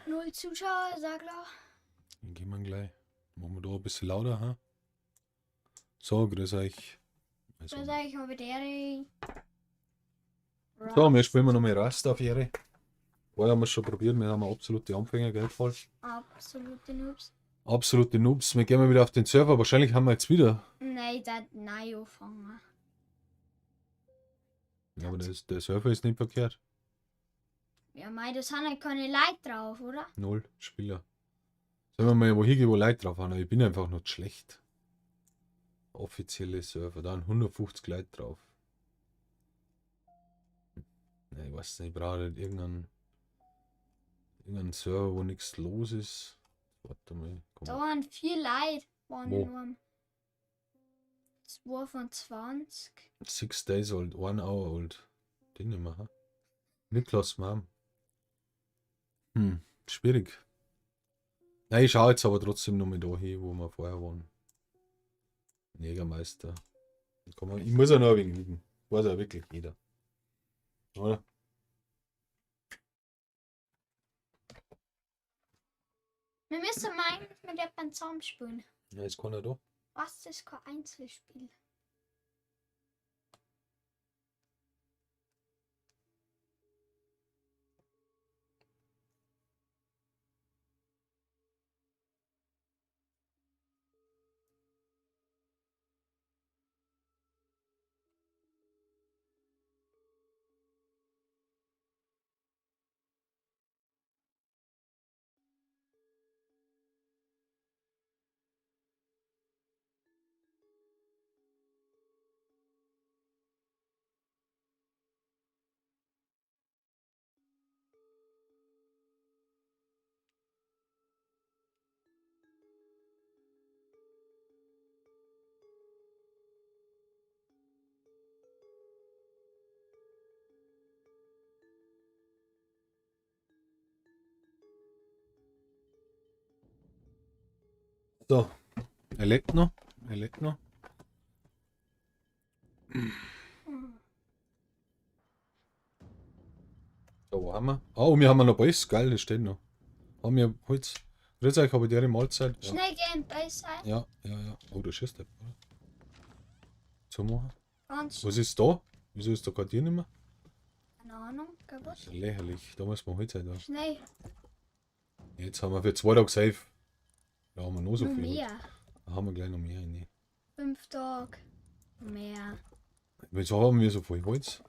0 Zuschauer, sag klar. Dann gehen wir gleich. Machen wir da ein bisschen lauter, ha? So, grüß euch. Also, Da sag ich mal der. so, wir spielen noch mal Rust auf Ehre. Vorher haben wir es schon probiert, wir haben absolute Anfänger, gell, voll. Absolute Noobs. Absolute Noobs. Wir gehen mal wieder auf den Server. Wahrscheinlich haben wir jetzt wieder. Nein, das nein anfangen. Ja, aber der Server ist nicht verkehrt. Ja, mei, da sind halt keine Leute drauf, oder? 0 Spieler. Sollen wir mal wo hingehen, wo Leute drauf haben? Ich bin einfach noch schlecht. Offizielle Server, da sind 150 Leute drauf. Ne, ich weiß nicht, ich brauche halt irgendeinen Server, wo nichts los ist. Warte mal. Komm. Da waren 4 Leute. Waren Wo? nur 2 von 20. 6 days old, 1 hour old. Den nehmen wir, ha? Niklas Mom. Schwierig. Ja, ich schaue jetzt aber trotzdem noch mal da hin, wo wir vorher waren. Jägermeister. Ich muss ja noch ein wenig üben. Weiß ja wirklich jeder. Oder? Wir müssen meinen, mit jemandem zusammenspielen. Ja, jetzt kann er da. Was ist kein Einzelspiel? So. Er lebt noch. Er lebt noch. So, wo haben wir? Oh, wir haben noch Beiß. Geil, das steht noch. Haben wir Holz. Grüß euch, habe ich die Mahlzeit? Ja. Schnell gehen, besser. Ja. Oh, du schießt der. Zumachen. Ganz Was ist da? Wieso ist da gerade hier nicht mehr? keine Ahnung, Das kaputt. ist lächerlich. Da muss man Holz haben. Schnell. Jetzt haben wir für 2 Tage safe. Da haben wir noch so Noch viel. mehr. Da haben wir gleich noch mehr. Nee. 5 Tage. Mehr. Wieso haben wir so viel Holz?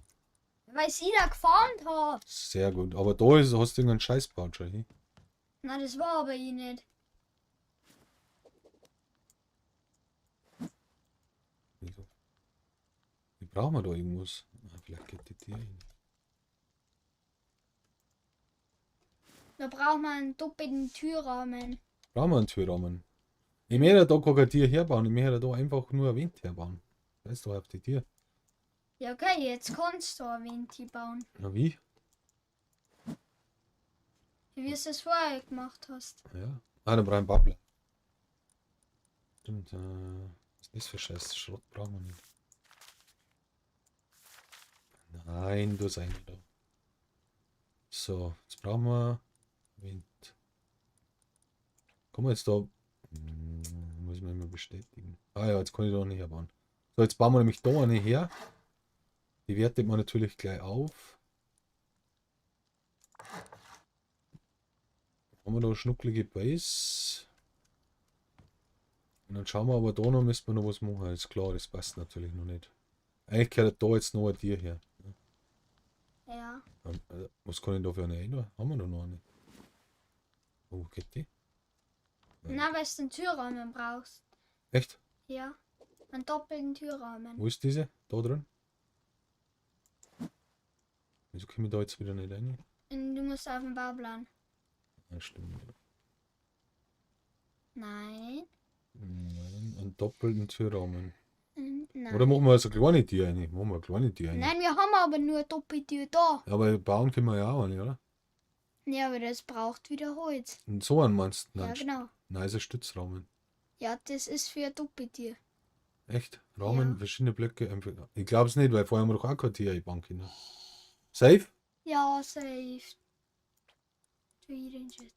Weil sie da gefahren hat. Sehr gut. Aber da ist, hast du irgendeinen Scheißpoucher hier. Na, das war aber ich nicht. Wieso? Wie brauchen wir da irgendwas? Ah, vielleicht geht die Tür hin. Da braucht man einen doppelten Türrahmen. Brauchen wir einen Türrahmen? Ich möchte da gar kein Tier herbauen. Ich möchte da einfach nur ein Wind herbauen. Weißt du, auf die Tier. Ja, okay, jetzt kannst du ein Venti bauen. Na wie? Wie du es vorher gemacht hast. Ja. Ah, dann brauchen wir einen Babbler. Stimmt, was ist das für Scheiß? Schrott brauchen wir nicht. Nein, du sei nicht da. So, jetzt brauchen wir Wind. Komm mal jetzt da. Muss ich mir immer bestätigen. Ah ja, jetzt kann ich da nicht herbauen. So, jetzt bauen wir nämlich da eine her. Die wertet man natürlich gleich auf. Haben wir da schnucklige Base. Und dann schauen wir aber da noch, müssen wir noch was machen. Ist klar, das passt natürlich noch nicht. Eigentlich gehört da jetzt noch ein Tier her. Ja. Was kann ich da für eine ändern? Haben wir da noch eine? Oh, geht die? Na, weil du einen Türrahmen brauchst. Echt? Ja. Einen doppelten Türrahmen. Wo ist diese? Da drin? Wieso komme ich da jetzt wieder nicht rein? Und du musst auf den Bauplan. Ja, stimmt. Nein. Nein, einen doppelten Türrahmen. Nein. Oder machen wir also kleine Tiere rein? Machen wir eine kleine Tiere rein. Nein, wir haben aber nur eine Doppeltür da. Ja, aber bauen können wir ja auch eine, oder? Ja, aber das braucht wieder Holz. Und so einen meinst du? Ja, Nein, genau. nice Stützrahmen. Ja, das ist für eine Doppeltür. Echt? Rahmen, Ja. verschiedene Blöcke. Einfach. Ich glaube es nicht, weil vorher haben wir doch auch kein Tier einbauen können. Safe? Ja, safe. Tu ich den Shit.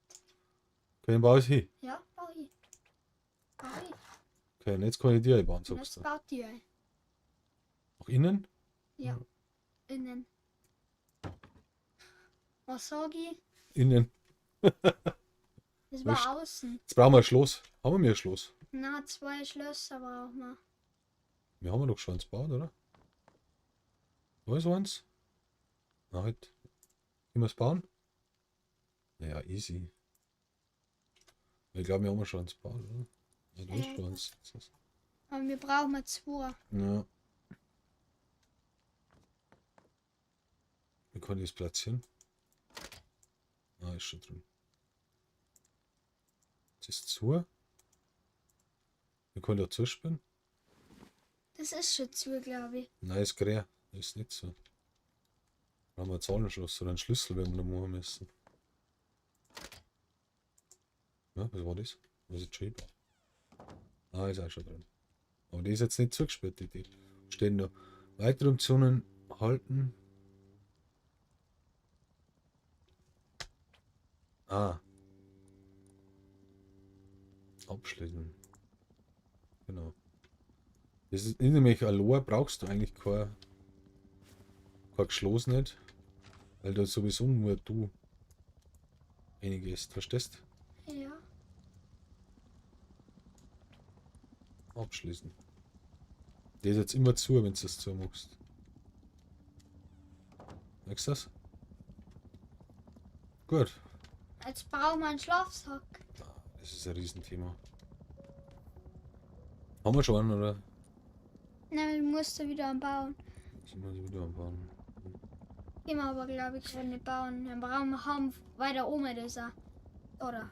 Okay, dann baue ich hin. Ja, bau ich. Bau ich. Okay, und jetzt kann ich die einbauen, Und sagst jetzt du. baut die ein. Nach innen? Ja. Innen. Was sag ich? Innen. Das Wurscht. war außen. Jetzt brauchen wir ein Schloss. Haben wir ein Schloss? Na, 2 Schlösser brauchen wir. Wir haben doch schon eins gebaut, oder? Wo ist eins? Na halt. Wie wir es bauen? Naja, easy. Ich glaube, wir haben schon eins gebaut, oder? Ja, da ist schon eins. Aber wir brauchen 2. Ja. Wie kann ich das platzieren? Ah, ist schon drin. Das ist zu. Wie kann ich da zuspielen? Das ist schon zu, glaube ich. Nein, ist grä. Das ist nicht so. Da haben wir ein Zahlenschloss oder einen Schlüssel, wenn wir da machen müssen. Ja, was war das? Was ist geschrieben? Ah, ist auch schon drin. Aber die ist jetzt nicht zugespielt, die stehen da. Weitere Optionen halten. Ah. Abschließen. Genau. Das ist nämlich allein brauchst du eigentlich kein Geschloss nicht. Weil da sowieso nur du einiges, verstehst? Ja. Abschließen. Der ist jetzt immer zu, wenn du das zumachst. Merkst du das? Gut. Jetzt brauchen wir einen Schlafsack. Das ist ein Riesenthema. Haben wir schon einen, oder? Nein, ich musste wieder am Bauen. Sind wir wieder am Bauen? Gehen wir aber, glaube ich, schon nicht bauen. Dann brauchen wir haben weiter oben das auch. Oder?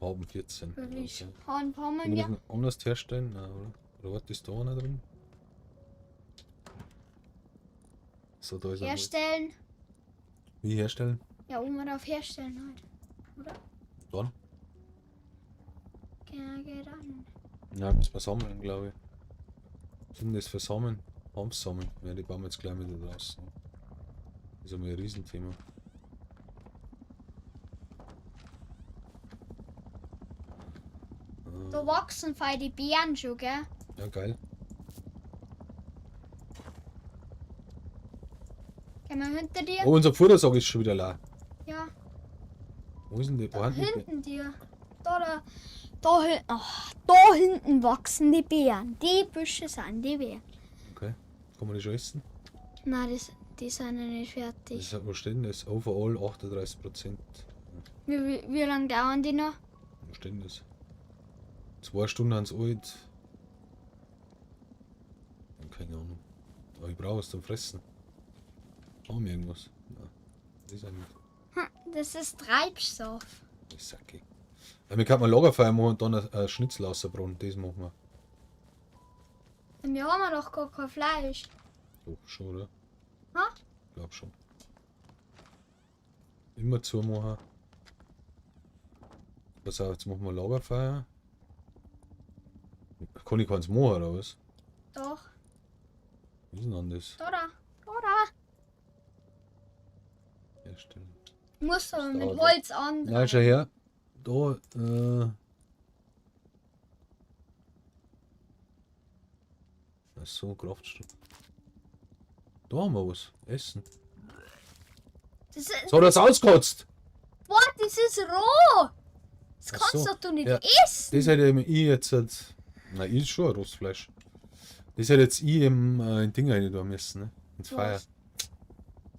Haben 14. Wirklich. Okay. Haben Du wir. musst ihn anders herstellen, nein, oder? Oder was ist da einer drin? So, da ist er. Herstellen. Wie herstellen? Ja, oben auf Herstellen halt. Oder? Dann? Ja, geht an. Ja, müssen wir sammeln, glaube ich. Was sind das für Samen? Hanfsamen. Ja, die bauen wir jetzt gleich wieder draußen. Das ist einmal ein Riesenthema. Da wachsen voll die Beeren schon, gell? Ja, geil. Gehen wir hinter dir? Oh, unser Futtersack ist schon wieder leer. Ja, Wo ist denn die? da Wo haben die? hinten dir. Da hinten wachsen die Beeren. Die Büsche sind die Beeren. Okay. Kann man die schon essen? Nein, die sind noch nicht fertig. Das, wo steht denn das? Overall 38%. Wie lange dauern die noch? Wo steht denn das? 2 Stunden haben sie alt. Keine Ahnung. Aber ich brauche es zum Fressen. Haben wir irgendwas? Ja. Das ist eigentlich. Das ist Treibstoff. Ich sag ich. Ja, wir können mal Lagerfeuer machen und dann ein Schnitzel rausbrennen. Das machen wir. Und wir haben doch gar kein Fleisch. Doch, schon, oder? Ha? Ich glaub schon. Immer zumachen. Pass auf, jetzt machen wir Lagerfeuer. Kann ich keins machen, oder was? Doch. Wie ist denn das? Da. Herstellen. Muss aber Das mit dauert Holz an. Nein, schau her. Da, ach so, Kraftstoff. Da haben wir was. Essen. Das ist, So, das ausgekotzt. boah, das ist roh. Das Ach kannst so, doch du nicht ja. essen. Das hätte ich jetzt. Na, ich ist schon ein Rostfleisch. Das hätte jetzt ich in Ding rein da müssen, ne? Ins Was? Feuer.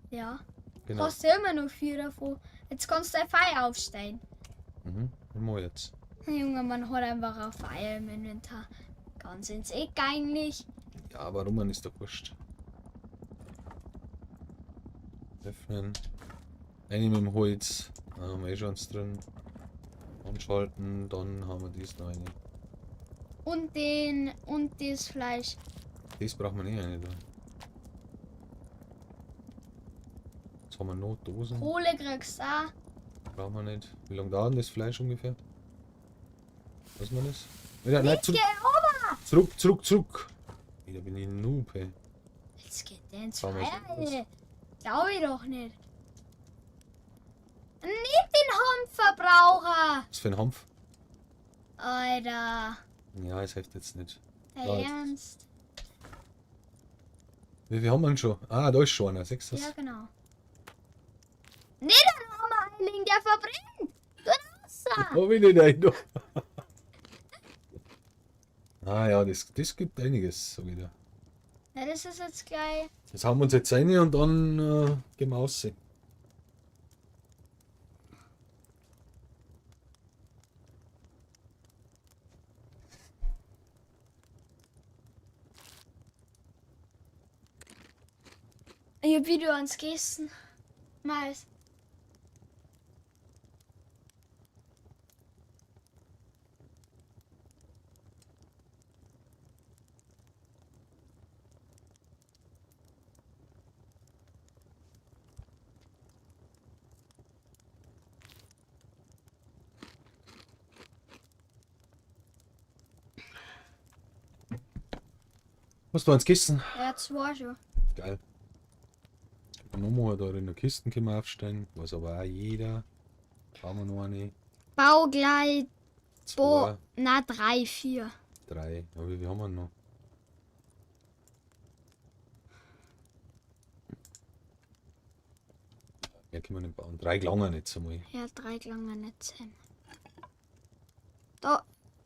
Ja. Genau. Hast du immer noch 4 davon. Jetzt kannst du ein Feuer aufstellen. Mhm. Ich mach jetzt. Junge, man hat einfach ein Feuer im Inventar. Ganz ins Eck eigentlich. Ja, warum man ist doch wurscht. Öffnen. Eine mit dem Holz. Da haben wir eh schon eins drin. Anschalten, dann haben wir dies noch eine. Und das Fleisch. Das braucht man eh eine da. Jetzt haben wir noch Dosen. Kohle kriegst du auch. Brauchen wir nicht. Wie lange dauert denn das Fleisch ungefähr? Weiß man das? Ja, nein, zurück. Da bin ich ein Noob, ey. Jetzt geht der ins Schauen wir Feuer. mal. Glaube ich doch nicht. Nicht den Hanfverbraucher. Was für ein Hanf? Alter. Ja, es hilft jetzt nicht. Der Ja, jetzt. Ernst. Wie viel haben wir denn schon? Ah, da ist schon einer. 6. Ja, genau. Nicht ein Hammerling, der verbrennt. Du Wasser. Oh, will ich nicht. Ah ja, das gibt einiges so wieder. Ja, das ist jetzt gleich. Das haben wir uns jetzt rein und dann gehen wir raus. Ich hab wieder ans Gessen. Mais. Was du ans Kissen? Ja, 2 schon. Geil. Nochmal da in der Kisten können wir aufstellen. Weiß aber auch jeder. Haben wir noch eine. Baugleit. 2, Na, 3, 4. 3. Ja, wie viel haben wir noch? Ja, können wir nicht bauen. 3 gelangen jetzt einmal. Ja, 3 gelangen nicht sein. Da,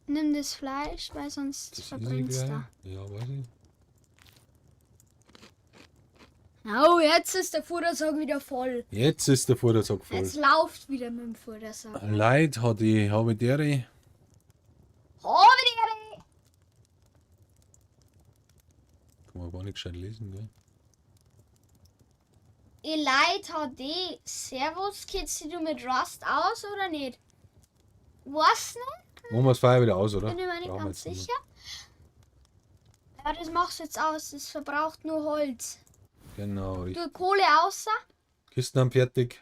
nimm das Fleisch, weil sonst Das ist verbrennst gleich. du. Ja, weiß ich. Oh, jetzt ist der Futtersack wieder voll. Jetzt ist der Futtersack voll. Jetzt läuft wieder mit dem Futtersack. Leid hat die Habitäre. Kann Kann man gar nicht gescheit lesen, gell? Elite HD. Servus, kennst du mit Rust aus oder nicht? Was nicht? Machen wir das Feuer wieder aus, oder? Bin ich mir nicht Brauchen wir ganz jetzt nicht sicher. Ja, das machst du jetzt aus. Das verbraucht nur Holz. mehr. Genau, richtig. Du Kohle außer. Kisten haben fertig.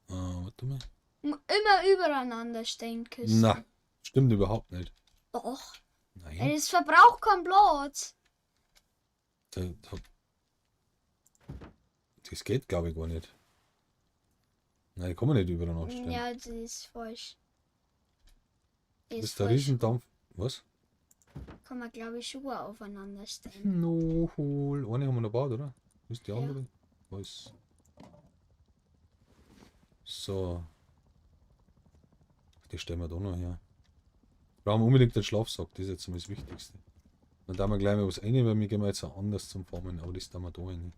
Warte mal. Immer übereinander stehen küssen. Na, stimmt überhaupt nicht. Doch. Nein. Das verbraucht keinen Platz. Da, da, das geht, glaube ich, gar nicht. Nein, kann man nicht übereinander stellen. Ja, das ist falsch. Das ist der Riesendampf. Was? Kann man, glaube ich, schon aufeinander stellen. No, hol. Eine haben wir noch gebaut, oder? Wo ist die Ja. andere? Was? So. Die stellen wir da noch her. Brauchen wir unbedingt den Schlafsack, das ist jetzt mal das Wichtigste. Dann da wir gleich mal was rein, weil wir gehen jetzt auch anders zum Farmen, aber das da wir da rein.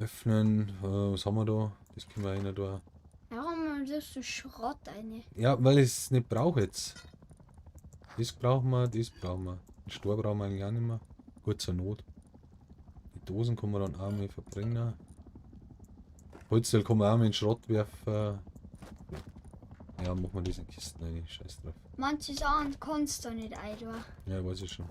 Öffnen, was haben wir da? Das können wir rein da. Warum tust du Schrott rein? Ja, weil ich es nicht brauche jetzt. Das brauchen wir, das brauchen wir. Den Stor brauchen wir eigentlich auch nicht mehr. Gut zur Not. Die Dosen kann man dann auch mal verbrennen. Holzteil kann man auch mal in den Schrott werfen. Ja, machen wir diese Kisten rein, scheiß drauf. Manche Sachen kannst du nicht einbauen. Ja, weiß ich schon.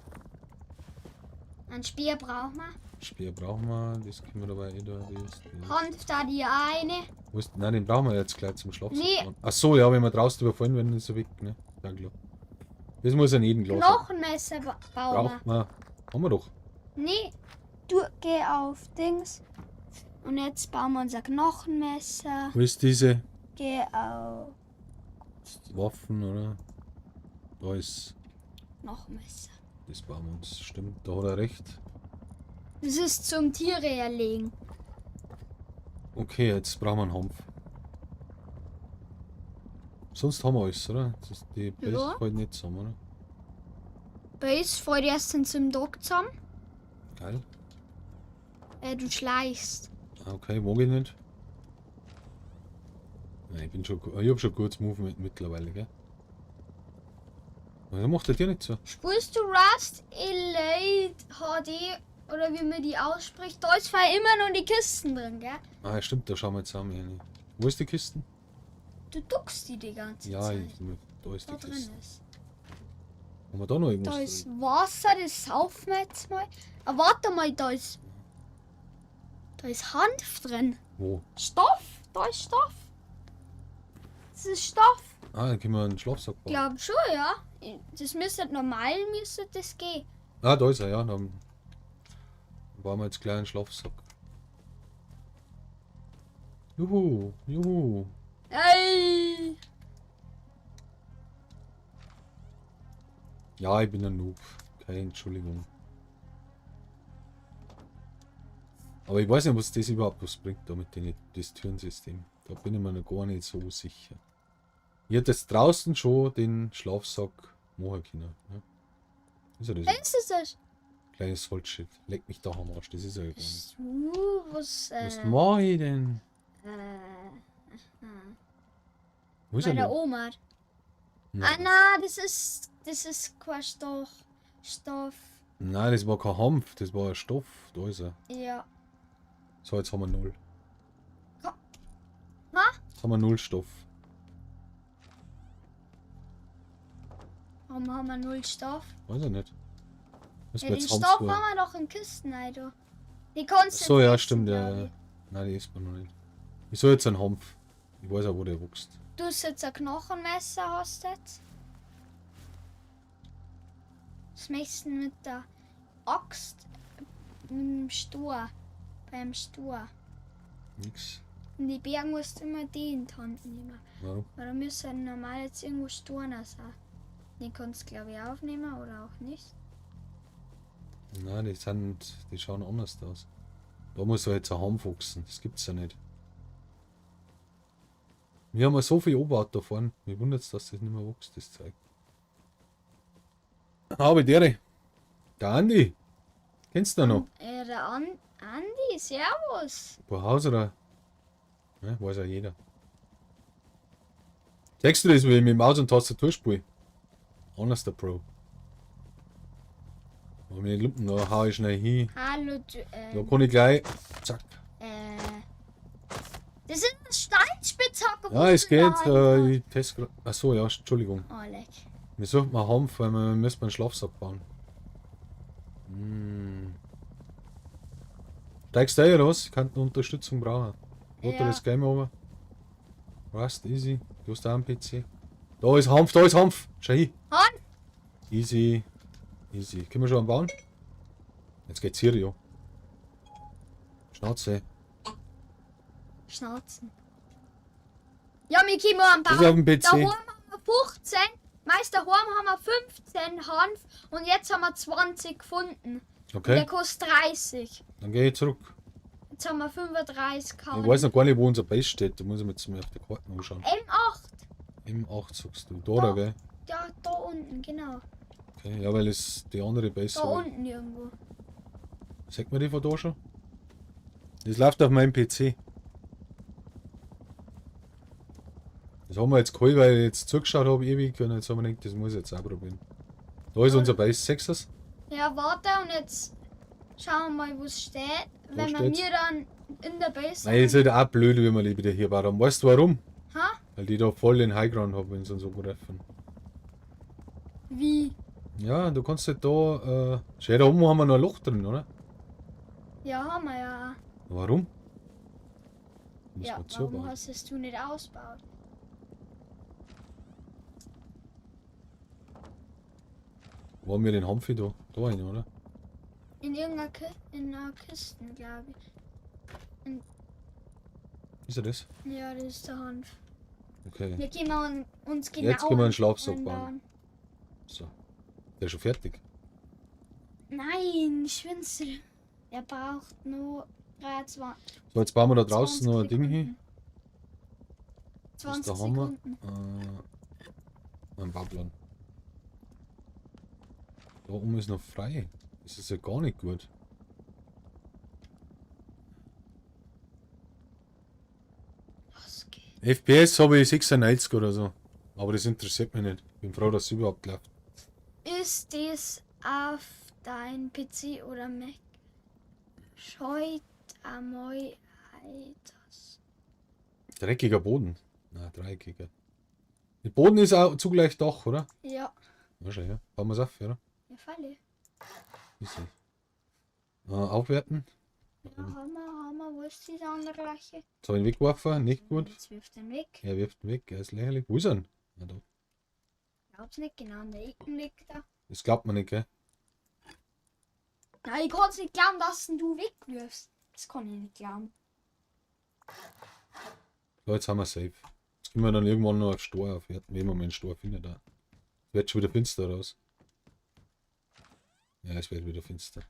Ein Speer braucht man. Speer brauchen wir, das können wir dabei da. Das. Hanf da die eine. Wo ist, nein, den brauchen wir jetzt gleich zum Schlafen. Nee. Ach so, ja, wenn wir draußen überfallen werden, ist er weg, ne? Ja, klar. Das muss ein jeden Glas sein. Knochenmesser bauen wir. Braucht man. Haben wir doch. Nee, du geh auf Dings. Und jetzt bauen wir unser Knochenmesser. Wo ist diese Geh auf Waffen, oder? Da ist. Knochenmesser. Das bauen wir uns. Stimmt, da hat er recht. Das ist zum Tiere erlegen. Okay, jetzt brauchen wir einen Hanf. Sonst haben wir alles, oder? Das ist die Base Ja. fällt nicht zusammen, oder? Base fällt erst zum Dock zusammen. Geil. Du schleichst. Ah, okay, mag ich nicht. Nein, ich hab schon gutes Movement mittlerweile, gell? Was macht der dir nicht so? Spielst du Rust Elite HD oder wie man die ausspricht? Da ist zwar immer noch die Kisten drin, gell? Ah, ja, stimmt, da schauen wir jetzt zusammen hin. Wo ist die Kisten? Du duckst die ganze Ja, Zeit. da ist die Da drin Kiste. ist. Haben wir da noch irgendwas Da ist drin? Wasser, das saufen wir jetzt mal. Aber warte mal, da ist Hanf drin. Wo? Stoff, da ist Stoff. Das ist Stoff. Ah, dann können wir einen Schlafsack bauen. Glaub schon, ja. Das müsste normal, müsste das gehen. Ah, da ist er, ja. Dann bauen wir jetzt gleich einen Schlafsack. Juhu, juhu. Ey! Ja, ich bin ein Noob. Keine Entschuldigung. Aber ich weiß nicht, was das überhaupt was bringt, da mit das Türensystem. Da bin ich mir noch gar nicht so sicher. Ich hätte jetzt draußen schon den Schlafsack machen können. Ja. Ist ja das? Was ist das? Kleines Holzschild. Leck mich doch am Arsch, das ist ja gar nicht. Was, Was mach ich denn? Wo ist er Meine denn? Oma. Nein. Na, das ist kein Stoff. Nein, das war kein Hanf, das war ein Stoff. Da ist er. Ja. So, jetzt haben wir 0. Ha? Jetzt haben wir 0 Stoff. Warum haben wir 0 Stoff? Weiß ich nicht. Müssen Ja, wir den jetzt Hanf Stoff suchen. haben wir doch in Kisten, Alter. Die kannst du So, nicht ja, essen, stimmt, glaub ja. ich. Nein, die isst man noch nicht. Ich soll jetzt einen Hanf. Ich weiß auch, wo der wächst. Du hast jetzt ein Knochenmesser, hast du jetzt? Was möchtest du denn mit der Axt? Mit dem Stur. Beim Stur. Nix. In die Berge musst du immer die in die Hand nehmen. Warum? Weil da müssen normal jetzt irgendwo Sturner sein. Die kannst du, glaube ich, aufnehmen oder auch nicht. Nein, die schauen anders aus. Da muss ja jetzt ein Hanf wachsen. Das gibt's ja nicht. Wir haben ja so viel Oberart da vorne. Mir wundert es, dass das nicht mehr wächst, das Zeug. Aber der Andi. Kennst du den noch? Der Andi, servus. Ein paar Haus oder? Ja, weiß ja jeder. Zeigst du das, wie ich mit Maus und Tastatur spiele? Anders der Pro. Aber mit den Lumpen, da hau ich schnell hin. Hallo, Da kann ich gleich. Zack. das ist ein Steinspitzhacke. Ja, es geht. Ich teste gerade. Achso, ja, Entschuldigung. Oh, leck. Wir suchen mal Hanf, weil wir müssen einen Schlafsack bauen. Steigst du ein raus? Ich kann eine Unterstützung brauchen. Oder Ja. das Game over. Rust, easy. Du hast auch einen PC. Da ist Hanf, da ist Hanf. Schau hin. Hanf? Easy. Easy. Können wir schon bauen? Jetzt geht's hier, ja. Schnauze. Schnauzen. Ja, wir können am Das ist auf dem PC. Daheim haben wir 15. Meist daheim haben wir 15 Hanf und jetzt haben wir 20 gefunden. Und der Okay, kostet 30. dann gehe ich zurück. Jetzt haben wir 35 Ich Hanf. weiß noch gar nicht, wo unser Base steht. Da muss ich mir jetzt mal auf der Karte anschauen. M8. M8 sagst du. Da, oder gell? Ja, da unten, genau. Okay, ja, weil es die andere Base Da so. unten irgendwo. Sagt man die von da schon? Das läuft auf meinem PC. Das haben wir jetzt geholt, weil ich jetzt zugeschaut habe ewig und jetzt haben wir gedacht, das muss ich jetzt auch probieren. Da ist unser Base 6. Ja, warte und jetzt schauen wir mal, wo es steht. Wenn wir steht's? mir dann in der Base Nein, ist halt auch blöd, wenn wir wieder hier waren. Weißt du warum? Ha? Weil die da voll den Highground haben, wenn sie uns so treffen. Wie? Ja, du kannst halt da. Schau, da oben haben wir noch ein Loch drin, oder? Ja, haben wir ja. Warum? Muss Ja, man warum zubauen. hast es du nicht ausgebaut? Wo haben wir den Hanfi da? Da rein, oder? In irgendeiner in einer Kiste, glaube ich. Ist er das? Ja, das ist der Hanf. Okay. Wir können uns genau Jetzt können wir einen Schlafsack einbauen. bauen. So. Der ist schon fertig. Nein, Schwänze. Er braucht nur 23. So, jetzt bauen wir da draußen noch ein Ding hin. 20 da haben wir. Sekunden. Ein Babblern. Da oben ist noch frei. Das ist ja gar nicht gut. Was geht? FPS habe ich 96 oder so. Aber das interessiert mich nicht. Bin froh, dass es überhaupt läuft. Ist das auf dein PC oder Mac? Schaut einmal das. Dreckiger Boden. Na, dreieckiger. Der Boden ist auch zugleich Dach, oder? Ja, Ja, schon, ja. Bauen wir es auf, oder? der Falle. Ist so. Aufwerten. Ja, haben wir, wo ist das andere gleiche? Jetzt habe ich ihn weggeworfen. Nicht gut. Jetzt wirft er weg. Er wirft ihn weg. Er ist lächerlich. Wo ist er denn? Ah, da. Glaub's nicht, genau in der Ecke liegt er. Das glaubt man nicht, gell? Nein, ich kann's nicht glauben, dass ihn du wegwirfst. Das kann ich nicht glauben. So, jetzt haben wir safe. Jetzt können wir dann irgendwann noch auf Stor aufwerten, wenn man meinen Stor findet. Da. Es wird schon wieder finster raus. Ja, es wird wieder finster.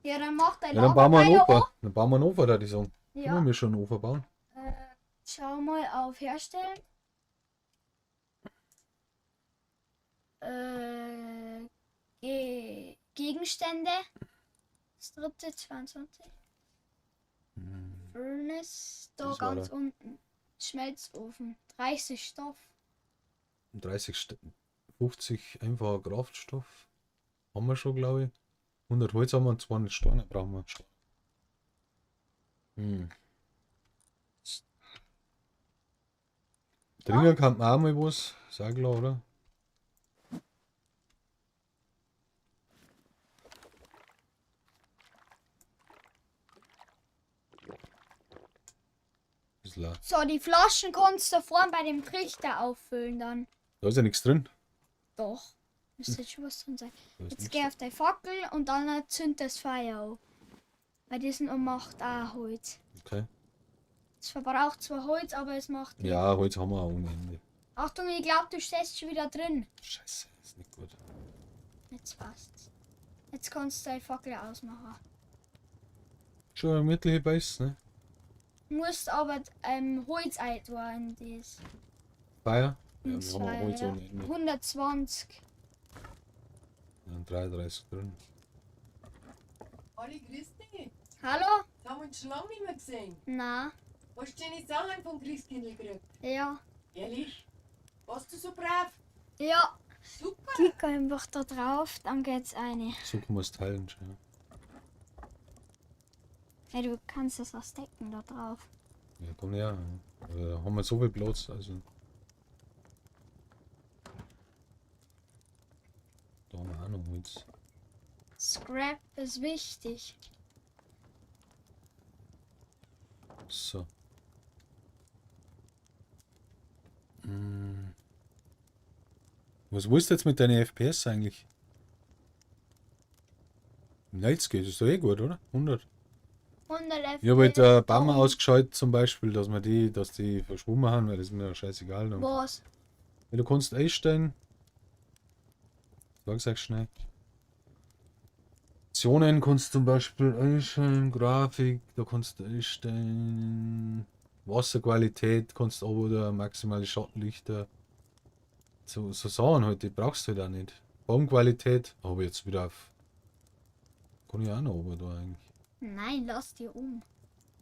Ja, dann macht dein Ja, dann bauen wir einen Lagerfeuer Ofen. Dann bauen wir einen Ofen, da die sagen. an. Können wir schon einen Ofen bauen? Schau mal auf Herstellen. Gegenstände. Das dritte, 22. Furnace. Da Das war ganz da. unten. Schmelzofen. 30 Stoff. 50 einfacher Kraftstoff. Haben wir schon, glaube ich. 100 Holz haben wir und 200 Steine brauchen wir. Trinken kann man auch mal was. Ist auch klar, oder? Bisschen auch. So, die Flaschen kannst du vorne bei dem Trichter auffüllen dann. Da ist ja nichts drin. Doch. Müsste jetzt schon was drin sein. Da ist Jetzt nichts geh auf deine Fackel und dann zünd das Feuer auf. Weil diesen macht auch Holz. Okay. Es verbraucht zwar Holz, aber es macht. Ja, Holz haben wir auch ohne Ende. Achtung, ich glaube, du stehst schon wieder drin. Scheiße, ist nicht gut. Jetzt passt's. Jetzt kannst du deine Fackel ausmachen. Schon ein mittlere Beiß, ne? Du musst aber Holz eintun in das. Feier? Ja, Ins wir haben auch Holz Feuer, ohne Ende. 120. Ja, 33 drin. Hallo Christi, Hallo? das haben wir uns schon lange nicht mehr gesehen. Na, Hast du deine Sachen vom Christkindl gekriegt? ja. Ehrlich? Warst du so brav? Ja. Super! Klick einfach da drauf, dann geht's eine. So kann man es teilen schon. Ja, du kannst das auch decken da drauf. Ja, komm her. Da haben wir so viel Platz, also. Da haben wir auch noch Holz. Scrap ist wichtig. So. Hm. Was willst du jetzt mit deinen FPS eigentlich? Nichts geht, ist doch eh gut, oder? 100. 100 FPS. Ich habe halt Baum Warum? ausgeschaltet zum Beispiel, dass die verschwommen haben, weil das ist mir scheißegal. Dann. Was? Ja, du kannst einstellen. Sag schnell. Optionen kannst du zum Beispiel einstellen, Grafik, da kannst du einstellen, Wasserqualität, kannst du oder maximale Schattenlichter. So Sachen halt, die brauchst du halt auch nicht. Baumqualität habe ich jetzt wieder auf. Kann ich auch noch oben da eigentlich. Nein, lass dir um.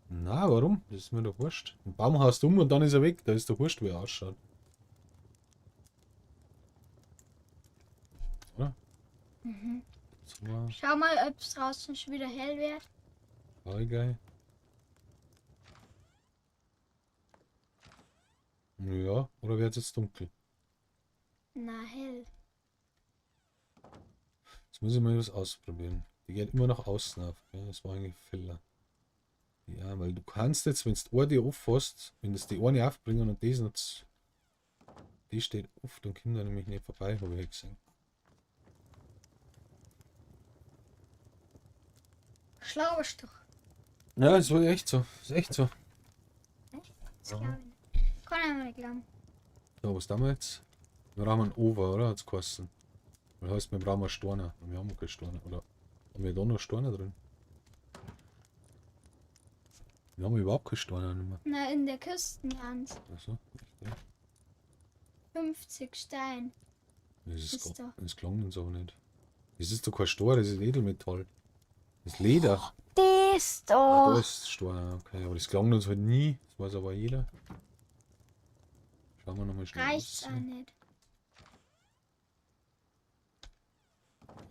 Na, warum? Das ist mir doch wurscht. Ein Baum haust du um und dann ist er weg. Da ist doch wurscht, wie er ausschaut. Oder? So, Schau mal, ob es draußen schon wieder hell wird. voll geil. Ja, oder wird es jetzt dunkel? Na, hell. Jetzt muss ich mal was ausprobieren. Die geht immer nach außen auf. Gell? Das war eigentlich ein Fehler. Ja, weil du kannst jetzt, wenn du eine auffasst, wenn das die eine aufbringen und das nicht, die steht auf, dann kommt er nämlich nicht vorbei, habe ich gesehen. Schlau ist doch. Ja, das war echt so. Das ist echt so. Das glaub ich nicht. Kann ich mir nicht glauben. So, was tun wir jetzt? Wir brauchen einen Ofen, oder? Hat's geheißen. Das heißt, wir brauchen einen Steiner. Wir haben keine Steiner. Oder haben wir da noch Steiner drin? Wir haben überhaupt keine Steiner mehr. Na, in der Küstenhand. Achso, echt, ja. 50 Stein. Das Ist da. das klang uns aber nicht. Das ist doch kein Stein, das ist Edelmetall. Das ist Leder. Das Ah, da. da ist Stein, okay. Aber das klang uns halt nie. Das weiß aber jeder. Schauen wir nochmal schnell. Reicht's raus. auch nicht.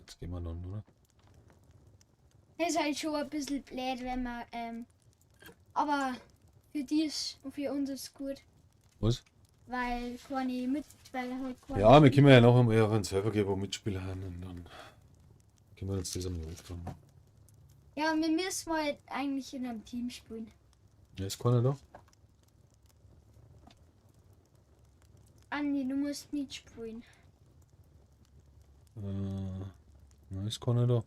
Jetzt gehen wir dann, oder? Ist halt schon ein bisschen blöd, wenn man, aber für die ist und für uns ist gut, Was? weil keine mit, weil halt keine Ja, wir können ja noch einmal auf einen Server gehen, wo Mitspieler haben und dann können wir uns das einmal auftragen. Ja, wir müssen halt eigentlich in einem Team spielen. Ja, ist keiner da? Andi, du musst mitspielen. Na, ist keiner da.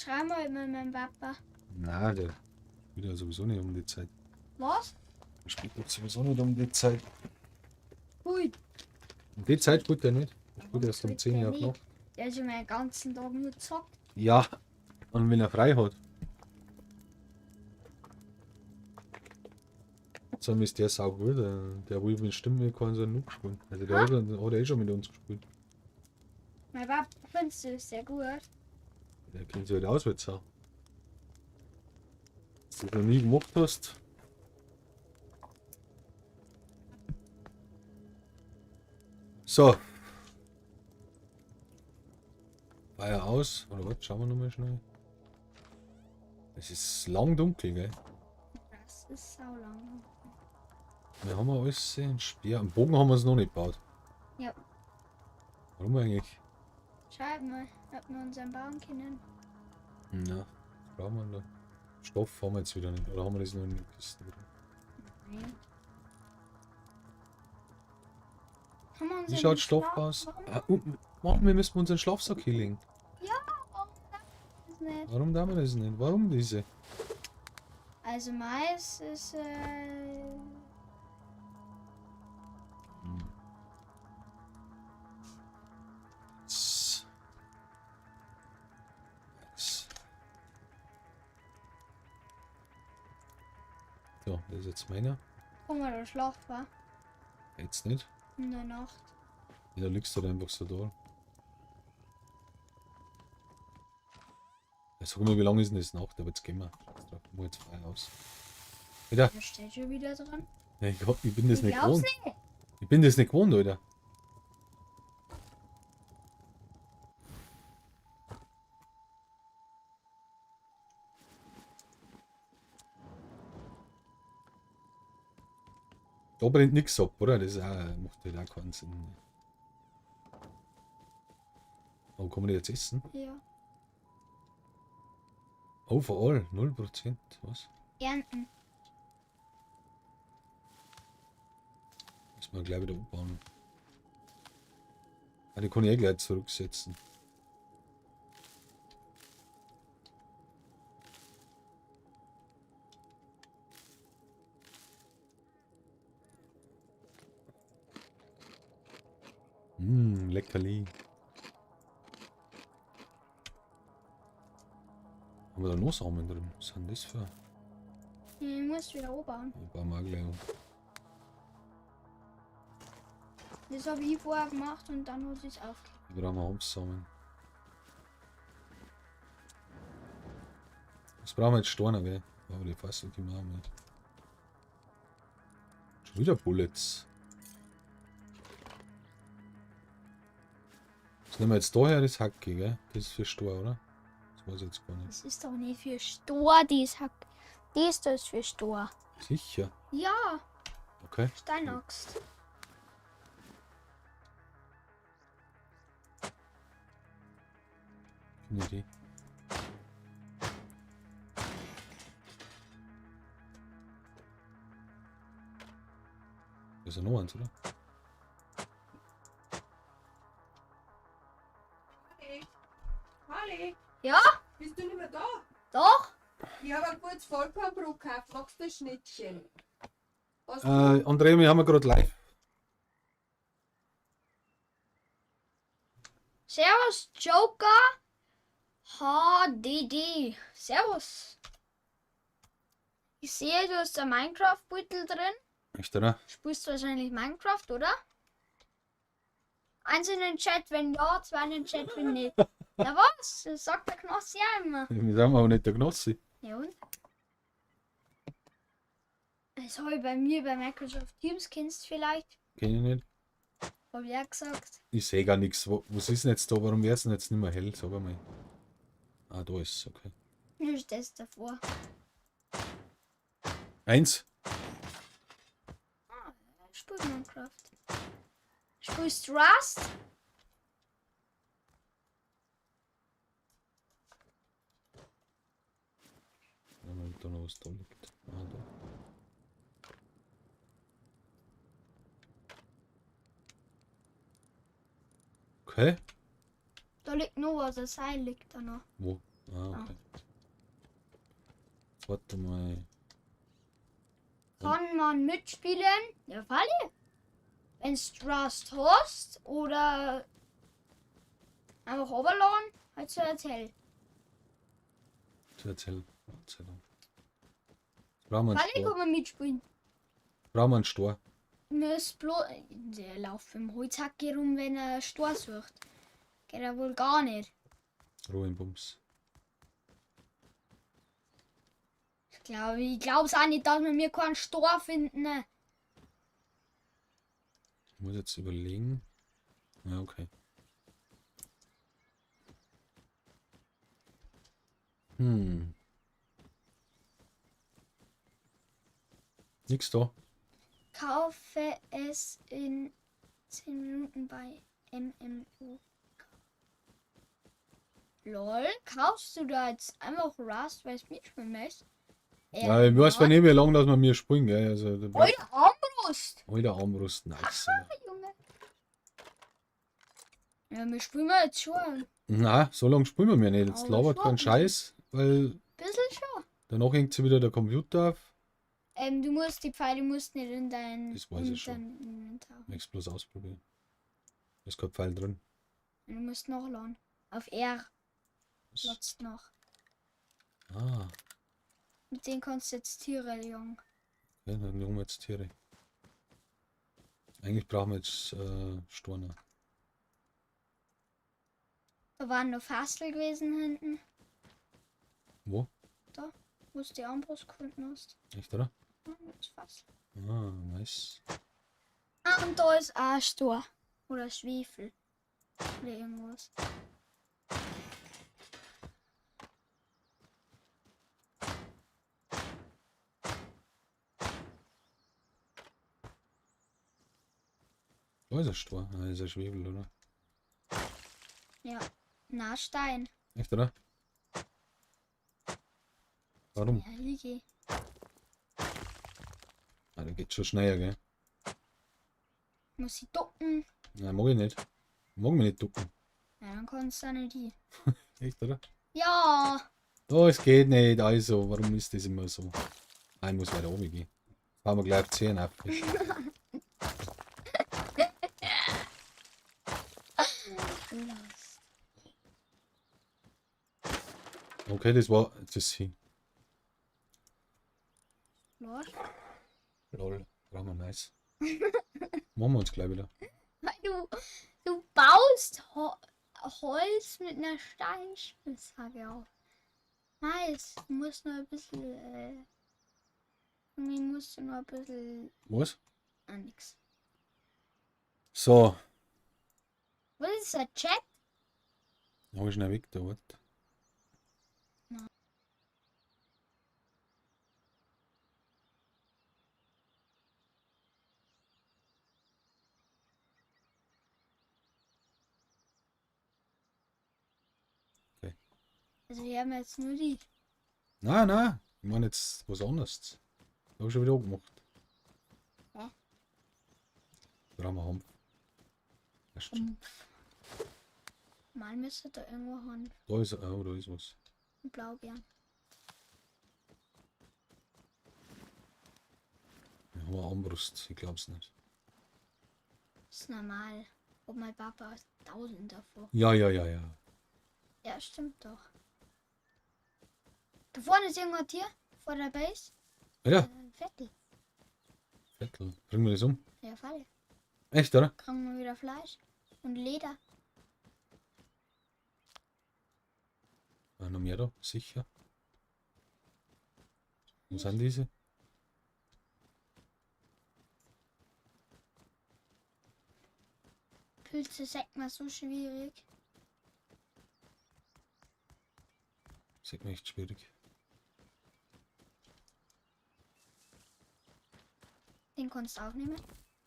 schreib mal mit meinem Papa. Na, der spielt ja sowieso nicht um die Zeit. Was? Der spielt jetzt sowieso nicht um die Zeit. Ui. Um die Zeit spielt er nicht. Der spielt erst um Spielt 10 der Jahre nicht? noch. Der ist ja meinen ganzen Tag nur gezockt. Ja, und wenn er frei hat. So ist der sau gut. Der will mit Stimme keinen so genug spielen. Also der hat eh schon mit uns gespielt. Mein Papa findest du sehr gut. Der kennt sich halt aus, wie Sau. Was du noch nie gemacht hast. So. Feuer aus. Oder was? Schauen wir nochmal schnell. Es ist lang dunkel, gell? Das ist saulang. Wir haben wir alles sehen. Speer. Am Bogen haben wir es noch nicht gebaut. Ja. Warum eigentlich? Schreib mal, ob wir unseren bauen können. Na, brauchen wir da. Stoff haben wir jetzt wieder nicht. Oder haben wir das noch in der Kiste drin? Nein. Haben wir Wie unseren schaut Stoff Schlaf- aus? Warum? Mann, wir müssen unseren Schlafsack hier legen. Warum das nicht? Warum tun wir das nicht? Warum diese? Also Mais ist S- S- So, das ist jetzt meiner. guck mal, der Schlaf war Jetzt nicht. in der Nacht. Ja, da liegst du halt einfach so da. Ja, sag mal, wie lange ist denn das Nacht? Aber jetzt gehen wir. Da kommen wir jetzt frei aus. Wieder. Der steht schon wieder dran. Ja, ich bin das Ich nicht glaub's gewohnt. nicht. Ich bin das nicht gewohnt, Alter. Da brennt nichts ab, oder? Das ist auch, macht halt auch keinen Sinn. Warum kann man die jetzt essen? Ja. Oh, vor allem 0%. Was? Ernten. Müssen wir gleich wieder umbauen. Ah, die kann ich eh gleich zurücksetzen. Leckerli. Haben wir da noch Samen drin? Was sind das für? Ich muss wieder umbauen. Ich baue mal gleich um. Das habe ich vorher gemacht und dann muss ich es aufgeben. Ich brauche mal Holzsamen. Was brauchen wir jetzt Steine, gell? Aber die fassen die mal mit. Schon wieder Bullets. Was nehmen wir jetzt daher? Das Hacke, gell? Das ist für Stor, oder? Das weiß ich jetzt gar nicht. Das ist doch nicht für Stor, dies Hack. Dies ist für Stor. Sicher? Ja, Okay. Steinaxt. Finde die. Da ist ja noch eins, oder? Halli. Halli. Ja, Bist du nicht mehr da? doch. Ich habe ein gutes Vollkornbrot gekauft. Magst du ein Schnittchen? Was André, wir haben gerade live. Servus, Joker. HDD. Servus. Ich sehe, du hast ein Minecraft-Beutel drin. Echt, oder? Spielst wahrscheinlich Minecraft, oder? Eins in den Chat, wenn ja, zwei in den Chat, wenn nicht. Ja was? Das sagt der Knossi ja immer. Wir sagen aber nicht der Gnossi. Ja und? Das habe ich bei mir bei Microsoft Teams, kennst du vielleicht? Kenn ich nicht. Habe ich auch gesagt. Ich sehe gar nichts. Was ist denn jetzt da? Warum wäre es denn jetzt nicht mehr hell? Sag mal. Ah, da ist es, okay. Nur das davor. Eins. Ah, spielt Minecraft. Spielst du Rust? Ja, mal da noch was da liegt. Ah, da. Okay. Da liegt noch was, das Seil liegt da noch. Wo? Ah, okay. Warte mal. Kann man mitspielen? Ja, Falle. Wenn du Rust hast oder einfach runterladen, halt so erzählen. Zu erzählen. Brauchen wir einen Falle Stor. kann man mitspielen. Brauchen wir einen Stor. Muss bloß. Der läuft im Holzhacke rum, wenn er Stor sucht. Geht er wohl gar nicht. Ruhe im Bums. Ich glaube auch nicht, dass wir mir keinen Stor finden. Ne? Ich muss jetzt überlegen. Ja, okay. Nix da. Kaufe es in 10 Minuten bei MMO. Lol, kaufst du da jetzt einfach Rust, weil es mitspielen möchtest? Ja, ich weiß nicht, wie lange dass man mir springen, gell? Also, da braucht Heute Armbrust! heute Armbrust, nice. Junge. Ja, wir spielen wir jetzt schon. Na, so lange spielen wir mir nicht. Jetzt Aber labert schon kein ein Scheiß, weil Bisschen schon. danach hängt sie wieder der Computer auf. Du musst die Pfeile musst nicht in dein Das weiß ich schon. dein Inventar. Ich bloß ausprobieren. Da ist kein Pfeil drin. Du musst nachladen. Auf R Das- platzt noch. Ah, Mit denen kannst du jetzt Tiere jagen. okay, dann jagen wir jetzt Tiere. Eigentlich brauchen wir jetzt Storner. Da waren noch Fastel gewesen hinten, Wo? wo du die Armbrust gefunden hast. Echt, oder? Ja, das Fastel. Ah, nice. Ah, und da ist auch ein Stor. Oder Schwefel. Oder irgendwas. Da ist ein Stor. Ah, ist ein Schwebel, oder? Ja. Na, Stein. Echt, oder? Warum? Ja, liege. Ah, da geht's schon schneller, gell? Muss ich ducken. Nein, mag ich nicht. Mag mich nicht ducken. Ja, dann kannst du auch nicht die. Echt, oder? Ja. Oh, es geht nicht. Also, warum ist das immer so? Nein, muss weiter oben gehen. Fahren wir gleich 10 ab. Okay, das war das hier. Lol. Lol, brauchen wir nice. Machen wir uns gleich wieder. Du baust Holz mit einer Steinspitzhacke auf. Nice. Du musst nur ein bisschen. Irgendwie musst du nur ein bisschen. Was? Ah, nix. So, Was ist der Chat? hab ich schnell weg da, warte. Also, wir haben jetzt nur die. Nein, ich meine jetzt was anderes. Da hab ich schon wieder abgemacht. Hä? Brauchen wir Hanf. Erst schon. Mal müsste da irgendwo haben. Da ist, oh, da ist was. Blaubeeren. Ja, haben wir Armbrust, ich glaub's nicht. Das ist normal. Ob mein Papa 1000 davor. Ja. Ja, stimmt doch. Da vorne ist irgendwas hier. Vor der Base. Ja, Vettel. Vettel. Bringen wir das um? Ja, Falle. Echt, oder? Kriegen wir wieder Fleisch. Und Leder. Noch mehr da, sicher. Wo sind diese? Pilze sagt man so schwierig. Sieht mir echt schwierig. Den kannst du aufnehmen.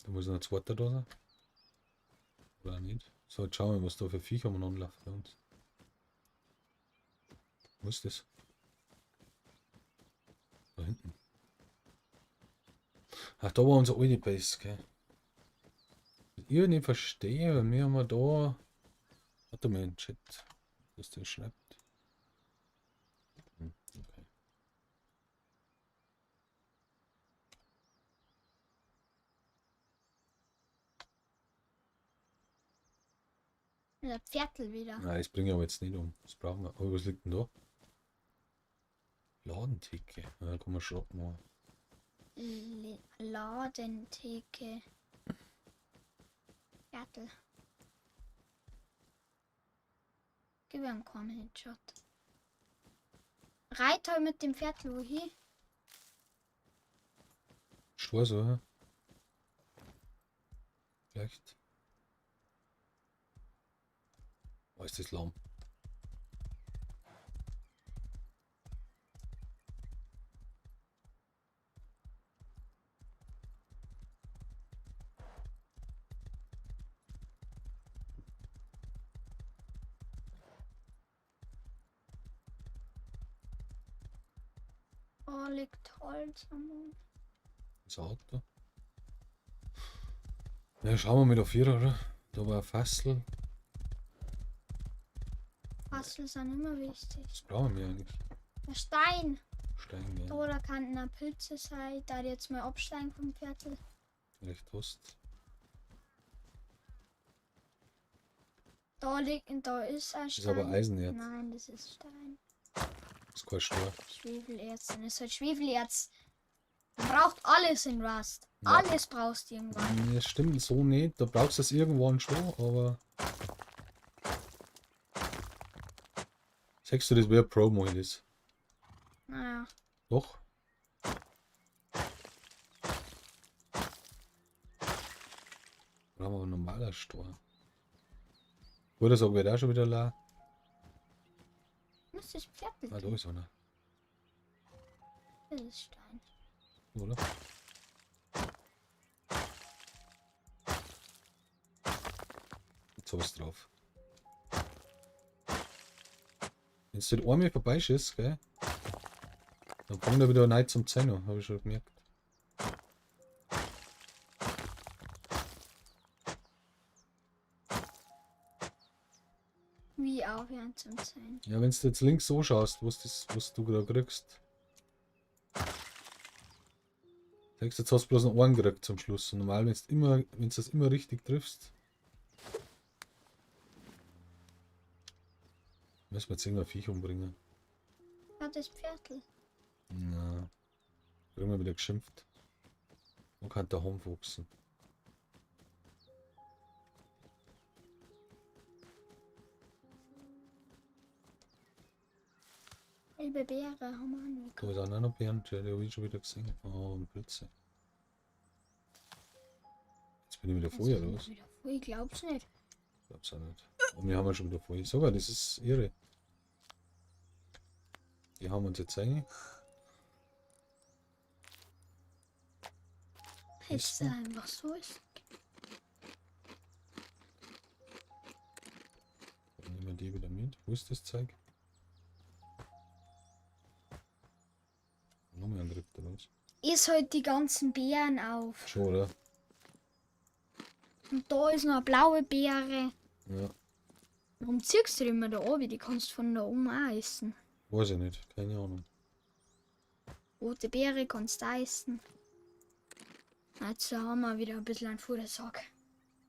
Da muss noch ein zweiter da sein. Oder auch nicht. So, jetzt schauen wir, was da für Viecher man anlaufen bei uns. Wo ist das? Da hinten. Ach, da war unser alte Base, gell? Was ich nicht verstehe, weil wir haben da. Warte mal, im Chat, was der schreibt. Der Viertel wieder. Nein, das bringe ich aber jetzt nicht um. Das brauchen wir. Aber was liegt denn da? Ladentheke. Ja, da kann man Schrott machen. Ladentheke. Viertel. Gib ihm keinen Headshot. Reiter mit dem Viertel wohin? Stur so, hä? Vielleicht. Oh, ist das lahm. Oh, liegt Holz am Boden. Das Auto. Ja, schauen wir mit auf 4, oder? Da war ein Fassel. Fossil sind immer wichtig. Das brauchen wir eigentlich. Der Stein. Stein, ja. Da kann eine Pilze sein. Da jetzt mal absteigen vom Viertel. Vielleicht hast. Da liegt, da ist ein Das ist Stein. aber Eisenerz. Nein, das ist Stein. Das ist kein Stor. Schwefelerz. Das ist halt Schwefelerz. Man braucht alles in Rust. Ja. Alles brauchst du irgendwann. Nee, das stimmt so nicht. Da brauchst du es irgendwann schon, aber. Sagst du, das wäre Promo ist? Naja. Doch. Brauchen wir ein normaler Stor. Oder so wird auch schon wieder la. Das ist Viertel. Ah, da ist einer. Das ist Stein. Oder? Jetzt was drauf. Wenn du den einmal vorbeischießt, gell? Dann kommt er wieder rein zum Zehner, habe ich schon gemerkt. Wie aufhören zum Zählen. Ja, wenn du jetzt links so schaust, was du da kriegst. Sagst jetzt hast du bloß einen Ohren gekriegt zum Schluss. Und normal, wenn du das immer richtig triffst. Müssen wir jetzt irgendein Viech umbringen. Ja, das Viertel. Na. Kriegen wir wieder geschimpft. Man kann da rumfuchsen. Gelbe Beere haben wir auch noch. Da ist auch noch Bären, die habe ich schon wieder gesehen. Oh, und Pilze. Jetzt bin ich wieder voll, oder was? Ich glaub's nicht. Ich glaub's auch nicht. Und wir haben ja schon wieder voll. Sogar, das ist irre. Die haben uns jetzt eigentlich. Jetzt einfach so ist. Dann nehmen wir die wieder mit. Wo ist das Zeug? Nochmal ein dritter was? Ist halt die ganzen Beeren auf. Schon, oder? Und da ist noch eine blaue Beere. Ja. Warum ziehst du die immer da oben? Die kannst du von da oben auch essen. Weiß ich nicht. Keine Ahnung. Rote Beere kannst du essen. Jetzt haben wir wieder ein bisschen einen Futtersack.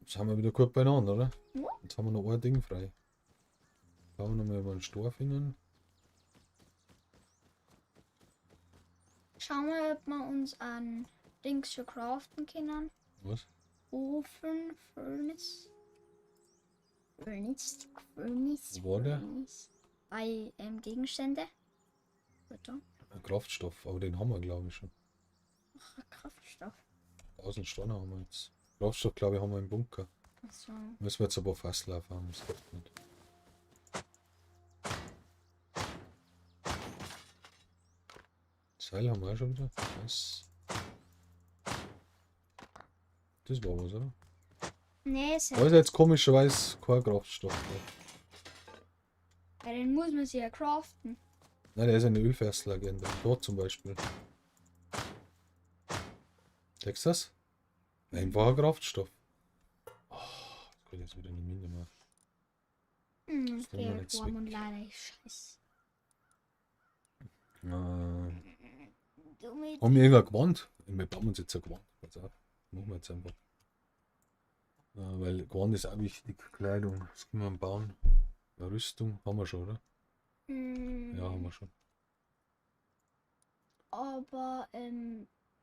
Jetzt haben wir wieder gut beieinander, oder? Ja. Jetzt haben wir noch ein Ding frei. Schauen wir nochmal über den Stor finden. Schauen wir, ob wir uns an Dings schon craften können. Was? Ofen, Furnace. Furnace. Wo war der? Furnace. Bei Gegenstände. Bitte. Ein Kraftstoff, aber den haben wir glaube ich schon. Ach, ein Kraftstoff. 1000 Stunden haben wir jetzt. Kraftstoff glaube ich haben wir im Bunker. Achso. Müssen wir jetzt aber Fasslauf haben, das hilft nicht. Seil haben wir auch schon wieder. Das war was, oder? Nee, ist Da ist jetzt komischerweise kein Kraftstoff da. ja, den muss man sich ja craften. Nein, der ist eine Ölfässlagende. Dort zum Beispiel. Denkst du das? Einfacher Kraftstoff. Oh, das kann ich jetzt wieder nicht minder machen. Das tun wir wäre jetzt warm weg. und leider scheiße. Haben wir irgendwann gewonnen? Wir bauen uns jetzt ja gewonnen. Pass auf. Machen wir jetzt einfach. Ja, weil Gewand ist auch wichtig. Kleidung, das können wir bauen. Ja, Rüstung haben wir schon, oder? Ja, haben wir schon. Aber,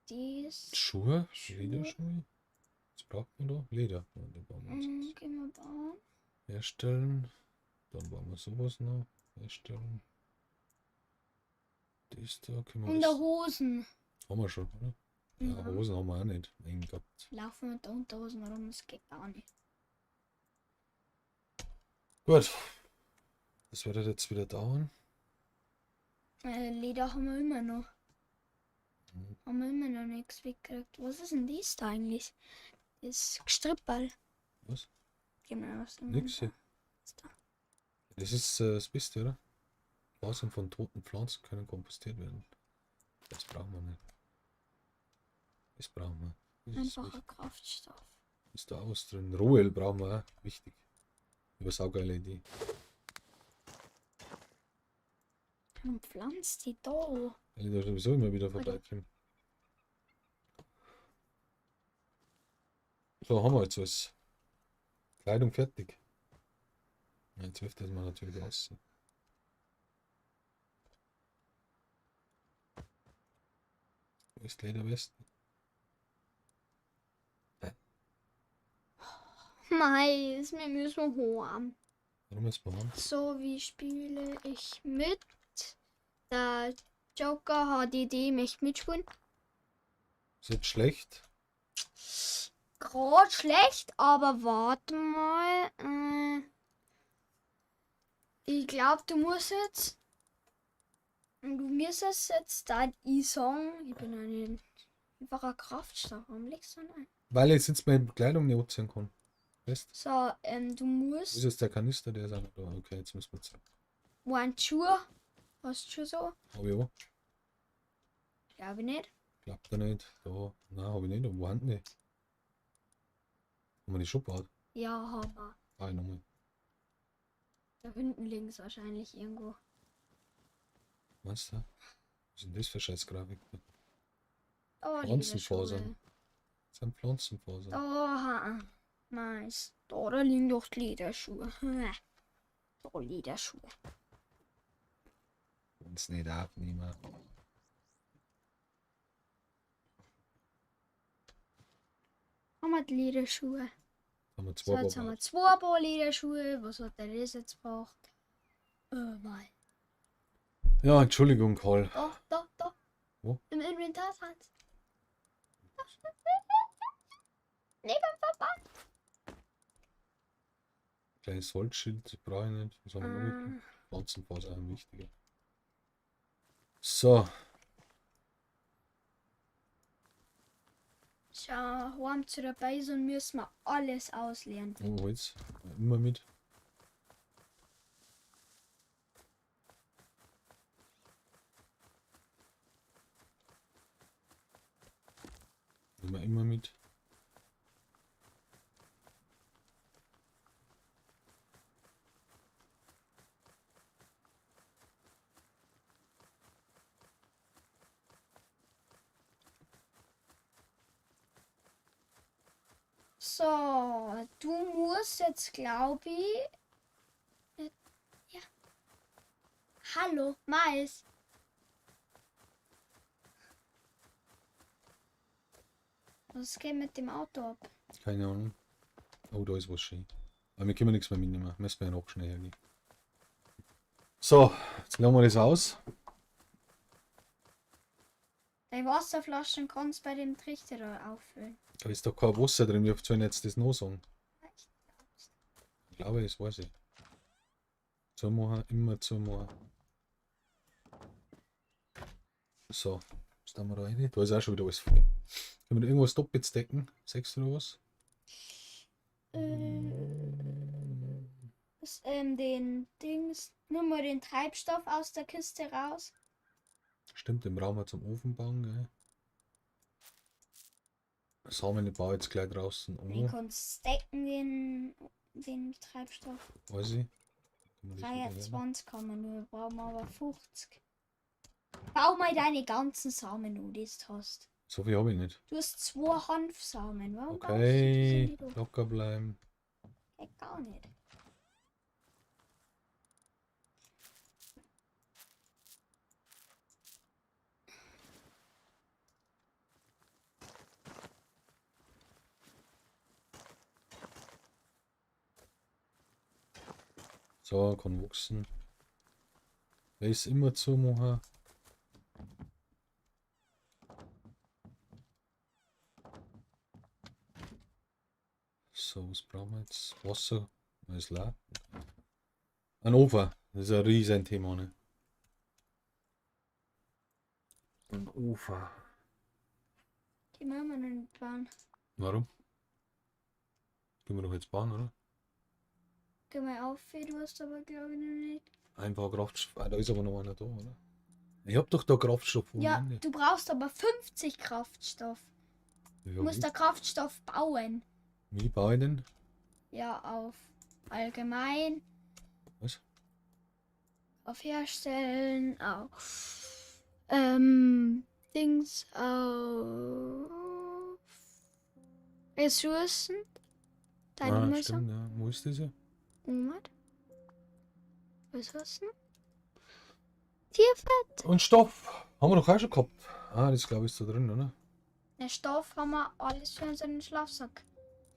dies. Schuhe, Schuhe. Lederschuhe. Was braucht man da? Leder. Ja, den bauen wir uns Gehen wir bauen. herstellen. Dann bauen wir sowas noch. Herstellen. Das da können wir Und das. Hosen. Haben wir schon, oder? Ja, Ja. Hosen haben wir auch nicht eingehabt. Laufen mit der Unterhosen rum, das geht gar nicht. Gut. Das wird jetzt wieder dauern. Leder haben wir immer noch. Mhm. Haben wir immer noch nichts weggekriegt. Was ist denn das da eigentlich? Das Gestripperl. Was? Gib mir was. Nix hier. Das ist das Beste, oder? Basen von toten Pflanzen können kompostiert werden. Das brauchen wir nicht. Das brauchen wir. Das ist Einfacher wichtig. Kraftstoff. Ist da aus drin. Rohöl brauchen wir auch. Wichtig. Über saugeile Idee. Und pflanzt die da. Weil ich da sowieso immer wieder vorbeikomme. So, haben wir jetzt was. Kleidung fertig. Ja, jetzt wirft das mal natürlich aus. Wo ist Lederwesten? Mais, wir müssen heim. Warum ist man haben? So, wie spiele ich mit? Der Joker hat die Idee, möchte mitspielen. Ist jetzt schlecht? Gerade schlecht, aber warte mal. Ich glaube, du musst jetzt da ich sagen, ich bin ein einfacher Kraftstoff. Warum legst du denn ein? Weil ich jetzt meine Kleidung nicht anziehen kann. Weißt So, du du? musst Ist jetzt der Kanister, der ist auch noch da. Okay, jetzt müssen wir zeigen. einen Schuh. Hast du schon so? Hab ich auch. Glaube ich nicht. Klappt er nicht. Da. Nein, habe ich nicht. Wo haben die? Haben wir die schon gebaut? Ja, haben wir. Ah, nochmal. Da hinten links wahrscheinlich irgendwo. Meinst du? Was ist denn das für scheiß Grafik? Oh, Pflanzenfasern. Das sind Pflanzenfasern. Da, nice. Da liegen doch die Lederschuhe. Da Lederschuhe. Wenn's nicht abnehmen. Haben wir die Lederschuhe. Haben wir So, zwei jetzt haben wir gebaut. 2 Paar Lederschuhe. Was hat der das jetzt gebraucht? Nein. Ja, Entschuldigung, Karl. Da. Wo? Im Inventar sind sie. Neben Verband. Kleines Holzschild brauche ich nicht. Was haben wir noch mit? Pflanzenfasern wichtiger. So. Schau, heim zu der Base und müssen wir alles ausleeren. Oh, Holz. Immer mit. Immer mit. So, du musst jetzt, glaube ich. Ja. Hallo, Mais. Was geht mit dem Auto ab? Keine Ahnung. Oh, da ist was schön. Aber wir können nichts mehr mitnehmen. Müssen wir ja noch schnell hergehen. So, jetzt lassen wir das aus. Deine Wasserflaschen kannst du bei dem Trichter da auffüllen. Da ist doch kein Wasser drin. Wie oft sollen jetzt das noch sagen? Ich glaube, das weiß ich. Zumachen, immer zumachen. So, was haben wir da rein? Da ist auch schon wieder alles voll. Können wir da irgendwas doppelt decken? Sechst du da was? Den Dings. Nur mal den Treibstoff aus der Kiste raus. Stimmt, den brauchen wir zum Ofen bauen, gell? Samen, ich baue jetzt gleich draußen Den um. kannst du stecken, den Treibstoff. Weiß ich. Können wir das wieder nehmen? 23 kann man nur, brauchen wir aber 50. Bau mal deine ganzen Samen, die du hast. So viel habe ich nicht. Du hast 2 Hanfsamen. Warum brauchst du Okay, das nicht? locker bleiben. Geht gar nicht. So, kann wachsen. Der ist immer zu machen. So, was brauchen wir jetzt? Wasser. Ist leer. Ein Ofen. Das ist ein riesen Thema, ne? Ein Ofen. Die machen wir noch nicht bauen. Warum? Gehen wir doch jetzt bauen, oder? Geh mal auf, du hast aber glaube ich noch nicht. Einfach Kraftstoff. Ah, da ist aber noch einer da, oder? Ich hab doch da Kraftstoff ohne Ja, Ende. du brauchst aber 50 Kraftstoff. Ja, Du musst da Kraftstoff bauen. wie baue ich denn? Ja, auf allgemein, Was? auf Herstellen, auf Dings, auf Ressourcen. Deine Ah, Messer. stimmt, ja. Wo ist diese? Moment. Ressourcen. Tierfett. Und Stoff. Haben wir doch auch schon gehabt. Ah, das glaube ich ist da drin, oder? Der Stoff haben wir alles für unseren Schlafsack.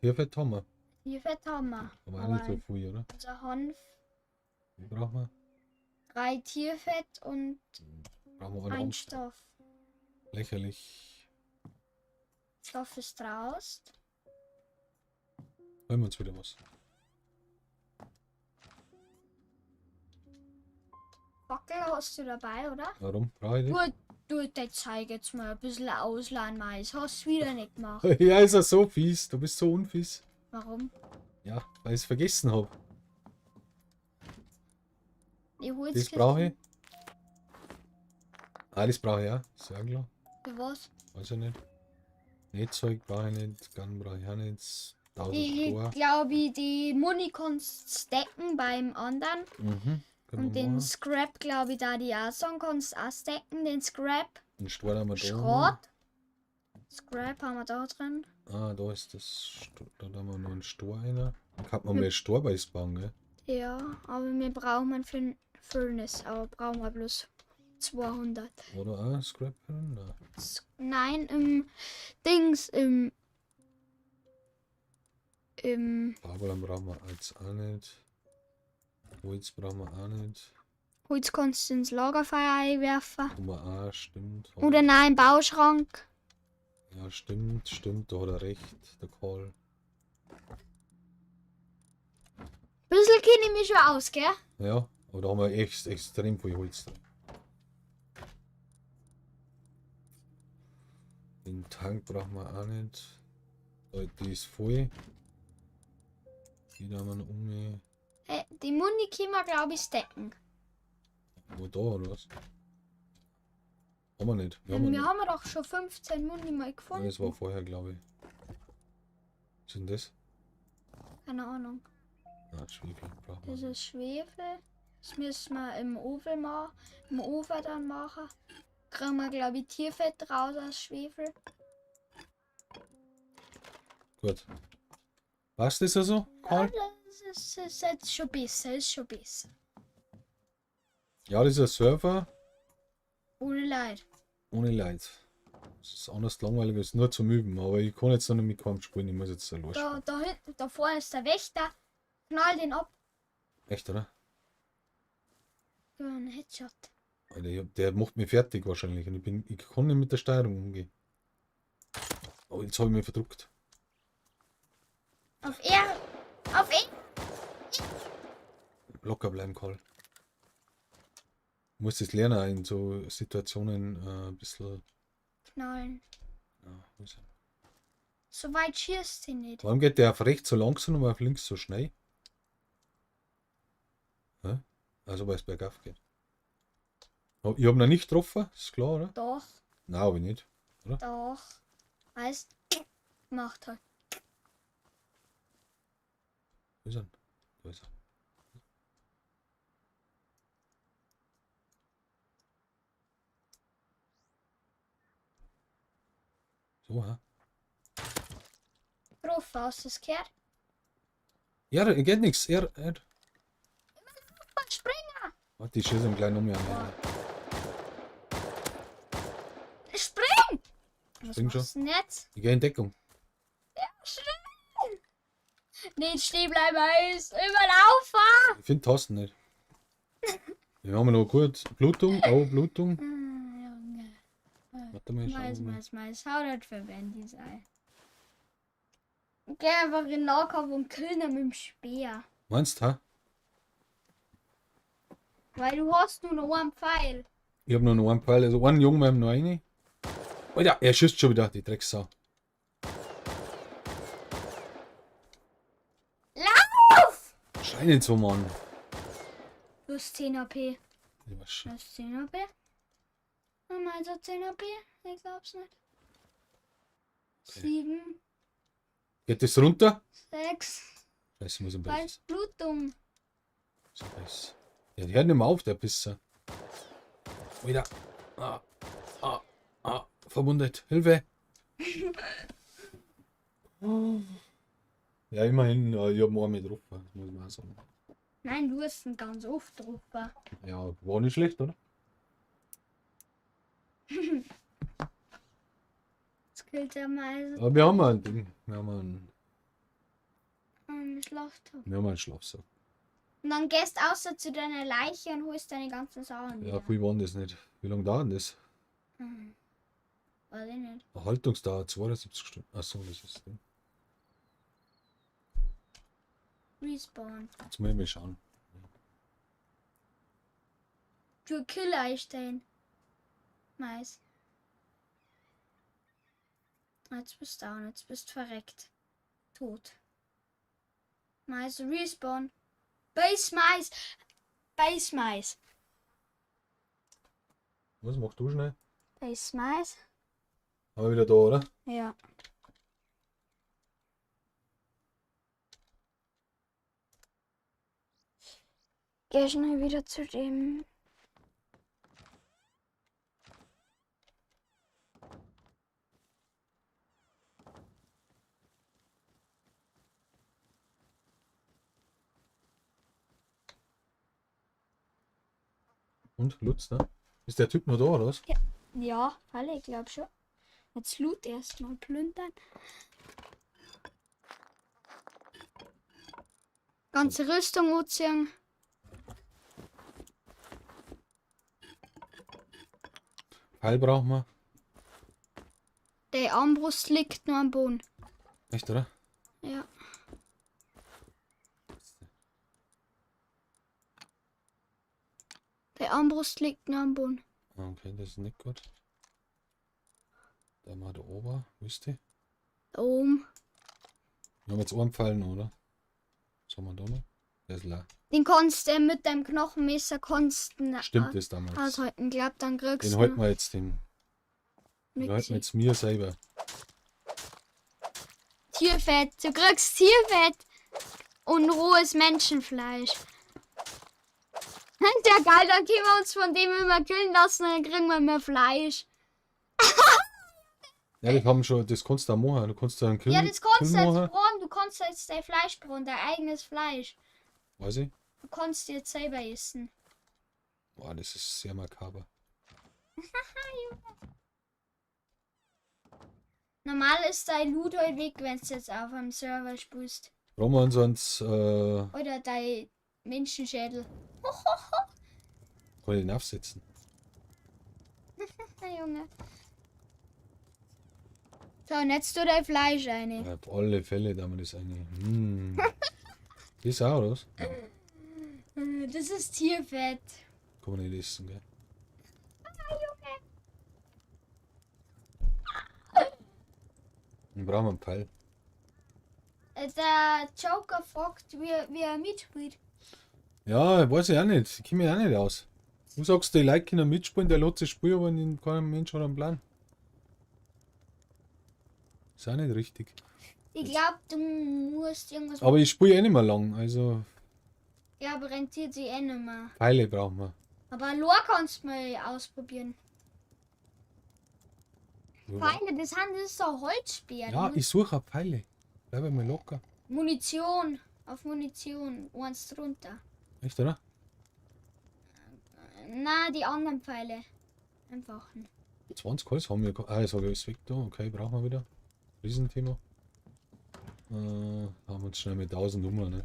Tierfett haben wir. Tierfett haben wir. Aber auch nicht so viel, oder? Unser Hanf, Wie brauchen wir? 3 Tierfett und Brauchen wir einen ein Hand. Stoff. Lächerlich. Stoff ist raus. Holen wir uns wieder was. Fackel hast du dabei, oder? Warum? Brauche ich Du zeig jetzt mal ein bisschen ausleihen, Mais. Hast du wieder nicht gemacht. die? Ja, ist er so fies. Du bist so unfies. Warum? Ja, weil ich es vergessen habe. Ich hol's Das jetzt brauche ich. Ah, das brauche ich auch. Sehr klar. für was? Weiß ich nicht. Netzzeug brauche ich nicht. Gun brauche ich auch nicht. 1000 Ich Stor. glaube, die Muni kannst stacken beim anderen. Mhm. Können Und wir den machen. Scrap, glaube ich, da die auch sagen, kannst auch stacken. Den Scrap. Den Stor haben wir da. Schrott. Scrap haben wir da drin. Ah, da ist das. Da haben wir noch einen Stor einer. Da kann man mehr Stor bei bauen, gell? Ja, aber wir brauchen einen für den Furnace. Aber brauchen wir bloß 200. Oder auch Scrap? Nein. Nein, im Dings, im Baumwolle brauchen wir jetzt auch nicht. Holz brauchen wir auch nicht. Holz kannst du ins Lagerfeuer einwerfen. Haben wir auch, stimmt. Oder nein, Bauschrank. Ja, stimmt, stimmt, da hat er recht, der Karl. Bisschen kenne ich mich schon aus, gell? Ja, aber da haben wir echt extrem viel Holz drin. Den Tank brauchen wir auch nicht. Die ist voll. Die haben wir noch um. Die Muni können wir, glaube ich, stacken. Wo da oder was? Haben wir nicht. Wir Wir haben haben, nicht. doch schon 15 Muni mal Ja, gefunden. das war vorher, glaube ich. Was ist denn das? Keine Ahnung. Ah, Schwefel brauchen wir. Das ist Schwefel. Das müssen wir im Ofen machen. Im Ofen dann machen. Kriegen wir, glaube ich, Tierfett raus aus Schwefel. Gut. Passt das also, Karl? Das ist jetzt schon besser, ist schon besser. Ja, das ist ein Server Ohne Leid. ohne Leid. Das ist anders langweilig als nur zum Üben, aber ich kann jetzt noch nicht mit keinem spielen, ich muss jetzt da los. Da hinten, da vorne ist der Wächter. Knall den ab. Echt, oder? Ja, ein Headshot. Alter, der macht mich fertig wahrscheinlich und ich kann nicht mit der Steuerung umgehen. Oh, jetzt habe ich mich verdruckt. Auf er! Auf ihn! Locker bleiben, Karl. Du musst es lernen, auch in so Situationen ein bisschen. Knallen. Ja, was- So weit schießt sie nicht. Warum geht der auf rechts so langsam und auf links so schnell? Hä? Also weil es bergauf geht. Oh, ich habe noch nicht getroffen, ist klar, oder? Doch, Nein, habe ich nicht. doch. Weißt gemacht hat. Wo ist er? Da ist er. Da, Drauf, hast du es gehört? ja, geht nichts. Mal springen! Warte, ich schieße ihm gleich noch mehr an. Spring! Was Spring schon. machst du denn jetzt? Ich gehe in Deckung. Schnell! Nicht stehen bleiben, Eis! Überlaufen! Ich finde Tasten nicht. Wir haben noch gut Blutung. Oh, Blutung. Junge. Warte mal, Mais. Hau das für Wendy sei. Geh einfach in den Nahkampf und killen ihn mit dem Speer. Meinst du, ha? Weil du hast nur noch einen Pfeil. Ich habe noch einen Pfeil. Also einen Jungen, wir haben noch eine. Oh ja, er schießt schon wieder, die Drecksau. Lauf! Schrei nicht so, Mann. Du hast 10 HP. Ich weiß schon. Du hast 10 HP. Nochmal so 10 HP. Ich glaub's nicht. 7, Geht das runter? 6. Scheiße, ich muss ein Weil bisschen. Blutung. So heiß. Ja, die hört nicht mehr auf, der Pisser. Wieder. Verwundet. Hilfe. Ja, immerhin, ich habe einen mit drauf. Das muss man auch sagen. Nein, du hast ihn ganz oft drauf. Ja, war nicht schlecht, oder? Das gilt ja mal Aber wir haben ein Ding. Wir haben einen Schlachthof. einen Schlafsack. Und dann gehst du außer zu deiner Leiche und holst deine ganzen Sachen Ja, wieder. viel waren das nicht. Wie lange dauert denn das? Weiß ich nicht. Erhaltungsdauer 72 Stunden. Achso, das ist das Ding. Respawn. Jetzt muss ich mal schauen. Du Killer einstellen. Mais. Jetzt bist du down, jetzt bist du verreckt. Tot. Mais, Respawn. Base Mais. Base Mais. Was machst du schnell? Base Mais. Aber wieder da, oder? Ja. Geh schnell wieder zu dem. Und Lutz, ne? Ist der Typ noch da, oder was? Ja, alle, ich glaube schon. Jetzt Loot erstmal plündern. Ganze Rüstung anziehen. Pfeil brauchen wir. Der Armbrust liegt nur am Boden. Echt, oder? Ja. Der Armbrust liegt nur am Boden. Okay, das ist nicht gut. Da mal da oben, wisst ihr? Da oben. Wir haben jetzt einen Pfeil noch, oder? Was haben wir da noch? Der ist leer. Den kannst du mit deinem Knochenmesser Stimmt das damals? aushalten. Glaub, dann kriegst Den du halten wir jetzt den. Den halten wir jetzt mir selber. Tierfett. Du kriegst Tierfett und rohes Menschenfleisch. Der geil, dann können wir uns von dem immer killen lassen, dann kriegen wir mehr Fleisch. Ja, das haben schon, das kannst du auch machen. Du kannst da einen Kill, Ja, das kannst du Kill jetzt machen. brauen. Du kannst jetzt dein Fleisch brauen, dein eigenes Fleisch. Weiß ich. Du kannst dir jetzt selber essen. Boah, das ist sehr makaber. Normal ist dein Loot halt weg, wenn du jetzt auf einem Server spielst. Brauchen wir uns sonst, Oder dein Menschenschädel. kann ich den aufsetzen? Na Junge. So, und jetzt tu dein Fleisch rein. Ja, auf alle Fälle, da haben wir das eine. Das auch, oder was? Das ist Tierfett. Kann man nicht essen, gell? Dann brauchen wir einen Pfeil. Der Joker fragt, wie er mitspielt. Ja, weiß ich auch nicht. Ich kenne mich auch nicht aus. Du sagst, die Leute können mitspielen, der lässt sich spielen, aber kein Mensch hat einen Plan. Ist auch nicht richtig. Ich glaube, du musst irgendwas. Aber ich spiele eh nicht mehr lang, also Ja, aber rentiert sich eh nicht mehr. Pfeile brauchen wir. Aber Lore kannst du mal ausprobieren. Pfeile, das ist so Holzspeer. Ja, ich suche auch Pfeile. Bleib mal locker. Munition. Auf Munition. Eins drunter. Echt, oder? Na, die anderen Pfeile. Einfach. 20 Holz haben wir. Ah, jetzt habe ich alles weg da. Okay, brauchen wir wieder. Riesenthema. Haben wir uns schnell mit 1000 Nummer, ne?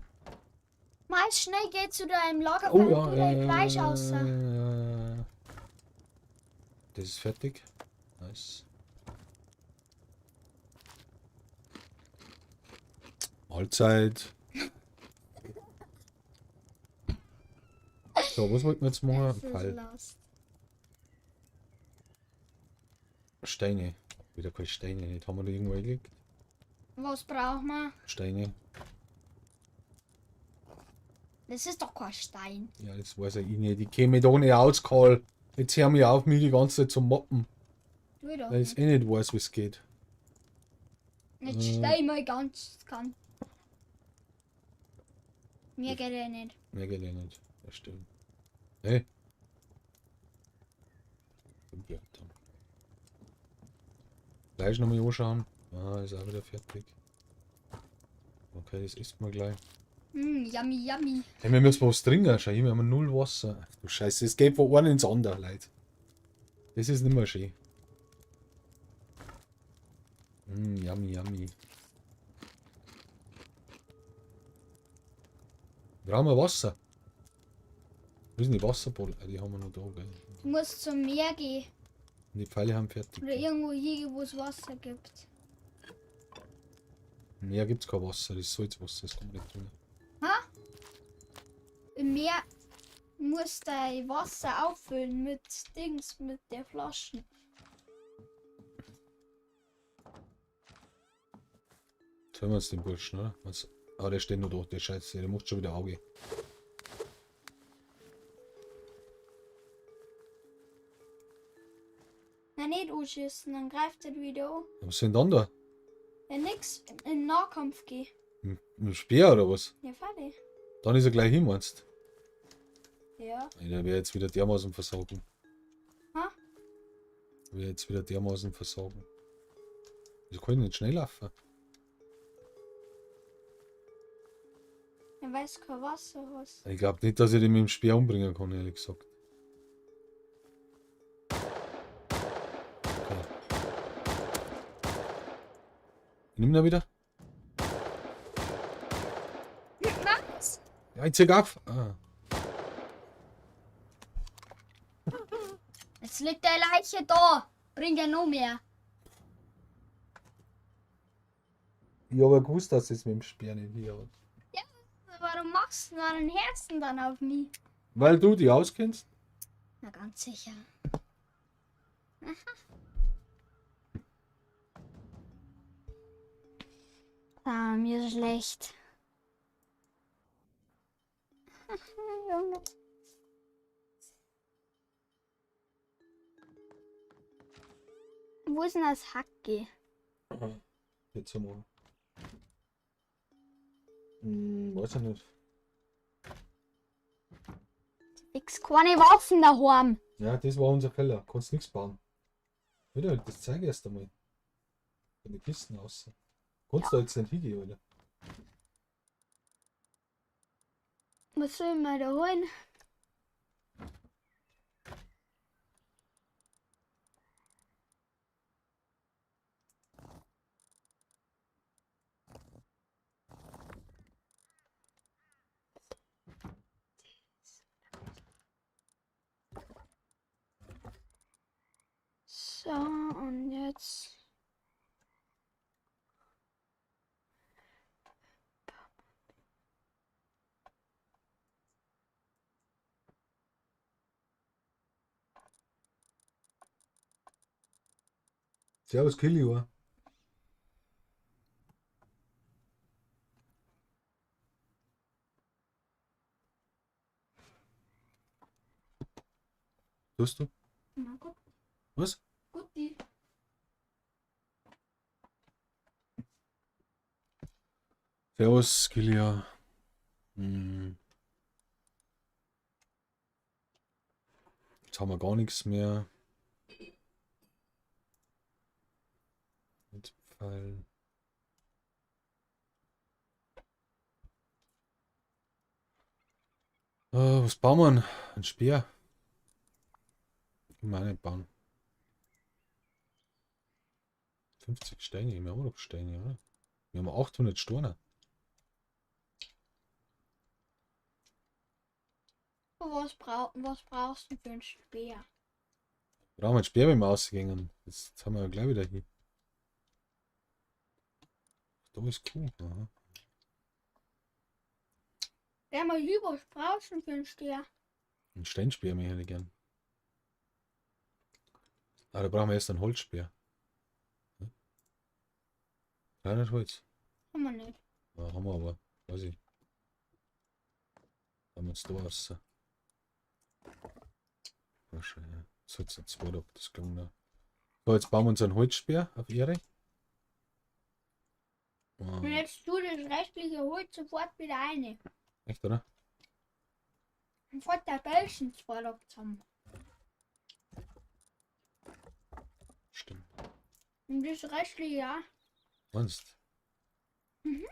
Mal schnell geht zu deinem Lagerfeuer Oh und ja, tu dein Fleisch aus. das ist fertig. Nice. Mahlzeit. So, was wollten wir jetzt machen? Das ist Pfeil. lost. Steine. Wieder keine Steine. Nicht haben wir da irgendwo eingelegt? Was braucht man? Steine. Das ist doch kein Stein. Ja, das weiß ich nicht. Ich käme da nicht aus, Karl. Jetzt hör mich auf, mich die ganze Zeit zu moppen. Tu doch Weil ich nicht. eh nicht weiß, wie es geht. Jetzt steh mal ganz kann. Mir geht er nicht. Mehr geht ja nicht. Das stimmt. Hey. Gleich nochmal anschauen. Ah, ist auch wieder fertig. Okay, das isst man gleich. Yummy, yummy. Hey, wir müssen was trinken. Schau, wir haben 0 Wasser. Ach du Scheiße, es geht von einem ins andere, Leute. Das ist nicht mehr schön. Yummy, yummy. Brauchen wir Wasser? Wo ist denn die Wasserbottle? Ah, die haben wir noch da, gell? Du musst zum Meer gehen. Und die Pfeile haben fertig. Oder irgendwo hier, wo es Wasser gibt. Im Meer gibt es kein Wasser, das ist Salzwasser, das kommt nicht drin. Im Meer musst du dein Wasser auffüllen mit Dings, mit der Flaschen. Jetzt hören wir uns den Burschen, oder? Was? Ah, der steht noch da, der Scheiße, der macht schon wieder Auge. Na, nicht anschießen, dann greift er wieder an. Was sind dann da? Wenn nix in Nahkampf geht. Mit dem Speer oder was? Ja, fertig. Dann ist er gleich hin, meinst Ja. du? Der wäre jetzt wieder dermaßen versorgen. Ha? Wäre jetzt wieder dermaßen versorgen. Wieso kann ich nicht schnell laufen? Er weiß kein Wasser hast. Ich glaube nicht, dass ich den mit dem Speer umbringen kann, ehrlich gesagt. Okay. Ich nimm da wieder. Was? Ja, ich zieh auf. Ah. Jetzt liegt der Leiche da. Bring ja noch mehr. Ich habe gewusst, dass es mit dem Speer nicht hier hat. Warum machst du einen Herzen dann auf mich? Weil du die auskennst? Na, ganz sicher. Ah, mir ist schlecht. Junge. Wo ist denn das Hacke? Jetzt mal. Weiß ich nicht. Fix keine Waffen daheim. Ja, das war unser Keller. Kannst nichts bauen. Wieder, das zeige ich erst einmal. Von den Kisten aus. Kannst du jetzt nicht hingehen, oder? Was soll ich mal da holen? So, und jetzt. Servus, Killio. Tust du? Na gut. Was? Guti. Servus, Killio. Jetzt haben wir gar nichts mehr. Pfeil. Was bauen wir denn? Ein Speer? Kann man auch nicht bauen. 50 Steine, wir haben doch Steine, oder? Wir haben 800 Steine. Was brauchst du für ein Speer? Brauchen wir einen Speer beim Ausgängen. Jetzt haben wir ja gleich wieder hier. Da ist Kuh. Aha. Ja, mal lieber, was brauchst du für ein Speer? Ein Steinspeer möchte ich gern. Aber da brauchen wir erst einen Holzspeer. Hm? 300 Holz. Haben wir nicht. Ja, haben wir aber. Weiß ich. Haben wir jetzt da raus. Ja, schön, ja. So, jetzt ein zweiter, das klingt da. So, jetzt bauen wir uns einen Holzspeer auf Ehre. Und jetzt tu das restliche Holz sofort wieder rein. Echt, oder? Und fährt der Bällchen zwar noch zusammen. Stimmt. Und das restliche, ja. Meinst Mhm.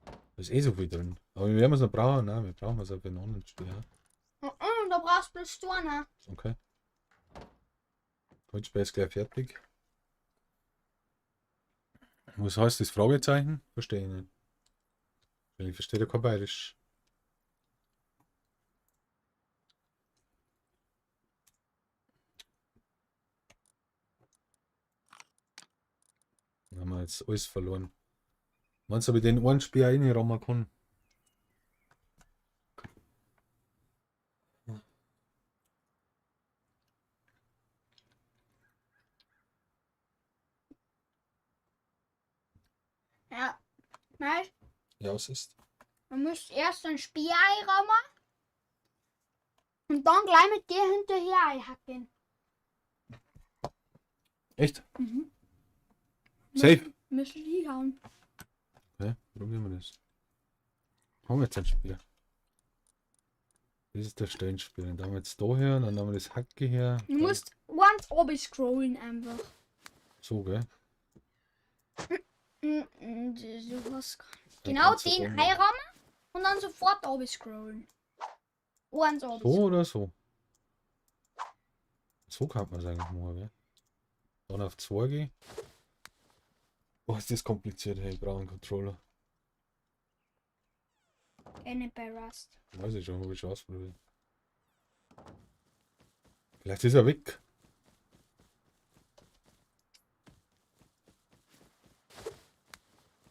da ist eh so viel drin. Aber wir werden es noch brauchen, ne? Wir brauchen es auf einen anderen Speer. Und da brauchst du bloß Storner. Okay. Holzspeer ist gleich fertig. Was heißt das Fragezeichen? Verstehe ich nicht. Ich verstehe ja kein Bayerisch. Dann haben wir jetzt alles verloren. Meinst du, ob ich den einen Speer reinrammen kann? Ja. Weißt, Ja, was ist? man muss erst ein Speer einrammen. Und dann gleich mit dir hinterher einhacken. Echt? Mhm. Safe? Müssen die hauen. Okay, probieren wir das. Haben wir jetzt ein Speer. Das ist der Steinspeer. Dann haben wir jetzt da her, dann haben wir das Hacke her. Du musst ganz oben scrollen einfach. So, gell? Du hast Ja, genau ganz so den oben. einrammen und dann sofort oben scrollen. Ganz oben. So oder so? So kann man es eigentlich machen, gell? Dann auf 2 gehen. Boah, ist das kompliziert, hey, ich brauche einen Controller. Nicht bei Rust. Weiß ich schon, habe ich schon ausprobiert. Vielleicht ist er weg.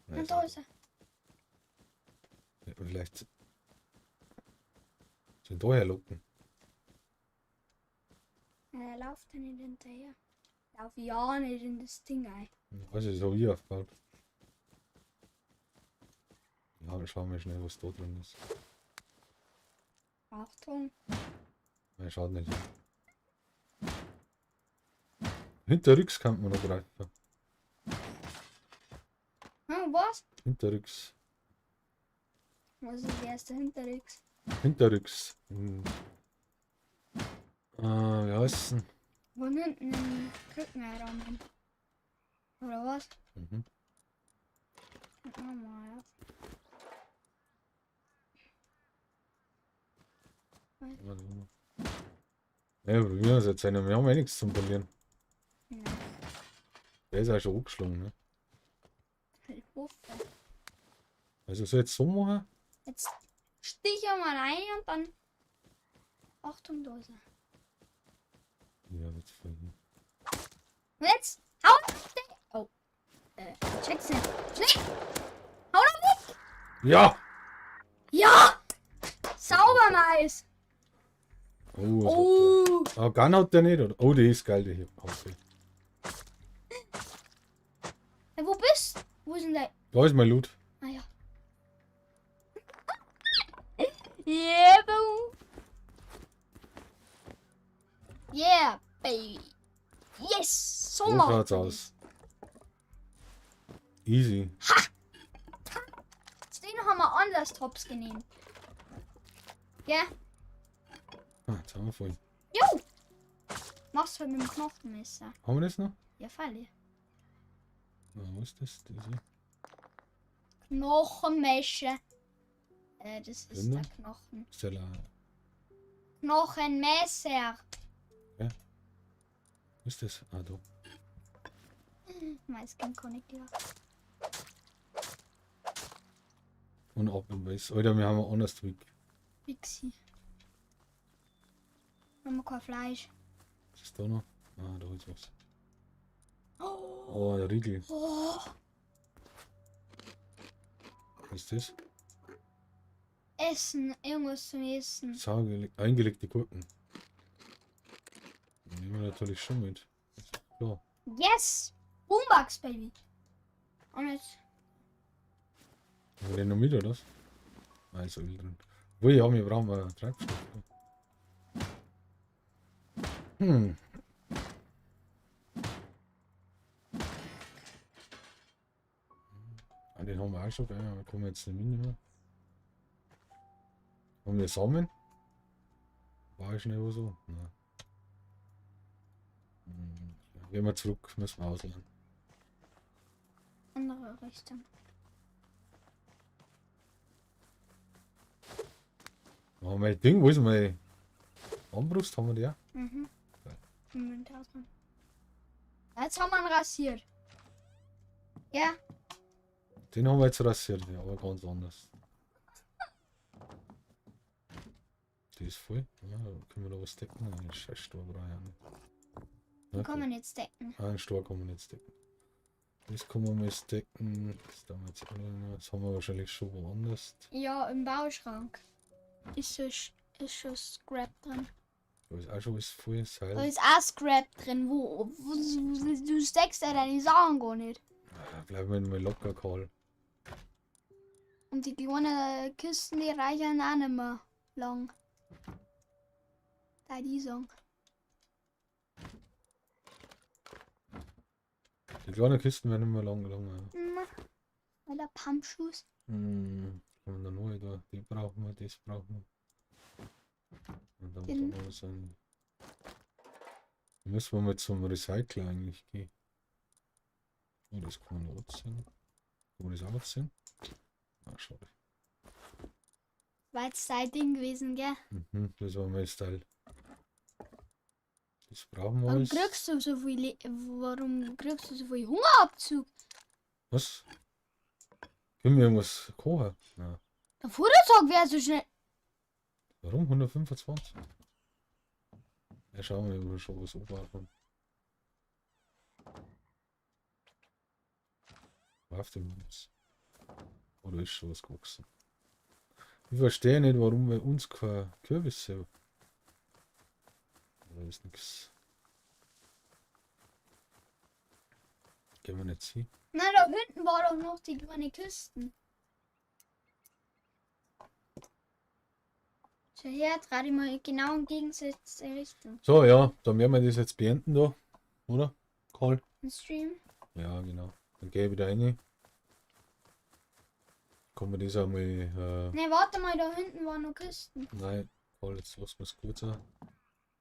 Und da ist er. Ja, vielleicht sind daher locken. Er läuft da nicht hinterher. Lauf ja nicht in das Ding ein. Weiß ich, das habe ich aufgebaut. Ja, dann schauen wir schnell, was da drin ist. Achtung. Nein, schaut nicht. Hinterrücks kann man noch greifen. Was? Hinterrücks. Was ist der erste Hinterrücks? Hinterrücks. Wie heißt denn? Von hinten in Küken einrammen. Oder was? Mhm. Nochmal. Warte mal. Ja, probieren wir es jetzt. Wir haben eh nichts zum Verlieren. Ja. Der ist auch schon angeschlagen, ne? Ich hoffe. Also soll ich jetzt so machen? Jetzt stich er mal rein und dann. Achtung, da ist er. Ja, jetzt verlieren. Und jetzt hau den. Oh. Check's nicht. Schnell! Hau da weg! Ja! Ja! Sauber, nice! Oh, was Oh! hat der? Ah, Gun hat der nicht, oder? Oh, die ist geil, die hier. Okay. Hey, wo bist du? Wo ist denn der? Da ist mein Loot. Ah ja. Yeah, boo! Yeah, baby! Yes! So So macht schaut's man aus. Easy. das. Den haben wir anders Tops genannt. Ja? Ah, jetzt haben wir voll. Jo! Machst du halt mit dem Knochenmesser. Haben wir das noch? Ja, Falle. Was ist das? Diese? Knochenmesche. Das ist Gründe? der Knochen. Stella. Knochenmesser. Was ist das? Ah, da. Meistens kann ich ja. Und ab und weiß. Alter, wir haben ein anderes Trick. Wixi. Haben wir kein Fleisch. Was ist da noch? Ah, da ist was. Oh. Oh, der Riegel. Oh. Was ist das? Essen. Irgendwas zum Essen. Eingelegte Gurken. Die nehmen wir natürlich schon mit. Klar. Yes! Boombox, Baby. Und jetzt. Haben wir den noch mit, oder was? Nein, ist Öl drin. Wo ja, wir brauchen mal Treibstoff. Ah, den haben wir auch schon, gell? Da kommen wir jetzt nicht mitnehmen. Haben wir Samen? War ich nicht oder so? Nein. Ja, gehen wir zurück, müssen wir ausleihen. Andere Richtung. Haben wir ein Ding, wo ist meine Armbrust? Haben wir die auch? Mhm. Geil. 5000. Jetzt haben wir ihn rasiert. Ja. Den haben wir jetzt rasiert, ja, aber ganz anders. Die ist voll. Ja, da können wir da was decken. Einen scheiß Stor brauche ich auch nicht. Die Ja, kann man jetzt decken. einen Stor kann man nicht decken. Das kann man mal decken. Das haben wir jetzt auch nicht. Das haben wir wahrscheinlich schon woanders. Ja, im Bauschrank. Ist schon Scrap drin. Da ist auch schon was voll Seil. Da ist auch Scrap drin. Wo du steckst ja deine Sachen gar nicht. Da bleiben wir mal locker, Karl. Und die kleinen Kisten, die reichen auch nicht mehr lang. Da die Song. Die kleinen Kisten werden immer lang. Ja. Weil der Pumpschuss. Haben wir da neu da? Die brauchen wir, das brauchen wir. Und dann Den- muss auch noch sein. Da müssen wir mal zum Recycler eigentlich gehen. Oh, das kann man auch sehen. Kann man das auch sehen? Ah, schade. War jetzt dein Ding gewesen, gell? Das war mein Style. Das brauchen wir Warum alles. kriegst du so viel, warum kriegst du so viel Hungerabzug? Was? Können wir irgendwas kochen? Ja. Der Futtertag wäre so schnell. Warum? 125? Ja, schauen wir, ob wir schon was aufmachen. Läuft denn was? Oder ist schon was gewachsen? Ich verstehe nicht, warum bei uns kein Kürbisse. Da ist nichts. Gehen wir nicht hin. Na, da hinten war doch noch die kleine Kisten. Schau her, trage ich mal genau in gegensätzliche Richtung. So, ja, dann werden wir das jetzt beenden da, oder? Karl? Im Stream. Ja, genau. Dann gehe ich wieder rein. Kann man das einmal. Ne, warte mal, da hinten waren noch Kisten. Nein, Karl, jetzt lassen wir es kurz sein.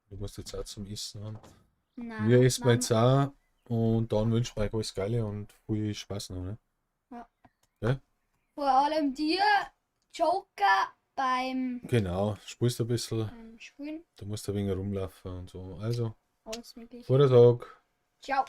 Du musst jetzt auch zum Essen haben. Nein. Wir essen jetzt auch und dann wünschen wir euch alles Geile und viel Spaß noch, ne? Vor allem dir, Joker, beim Genau, spielst ein bisschen, Spielen. du musst ein wenig rumlaufen und so. Also, Alles mögliche. guter Tag. Ciao.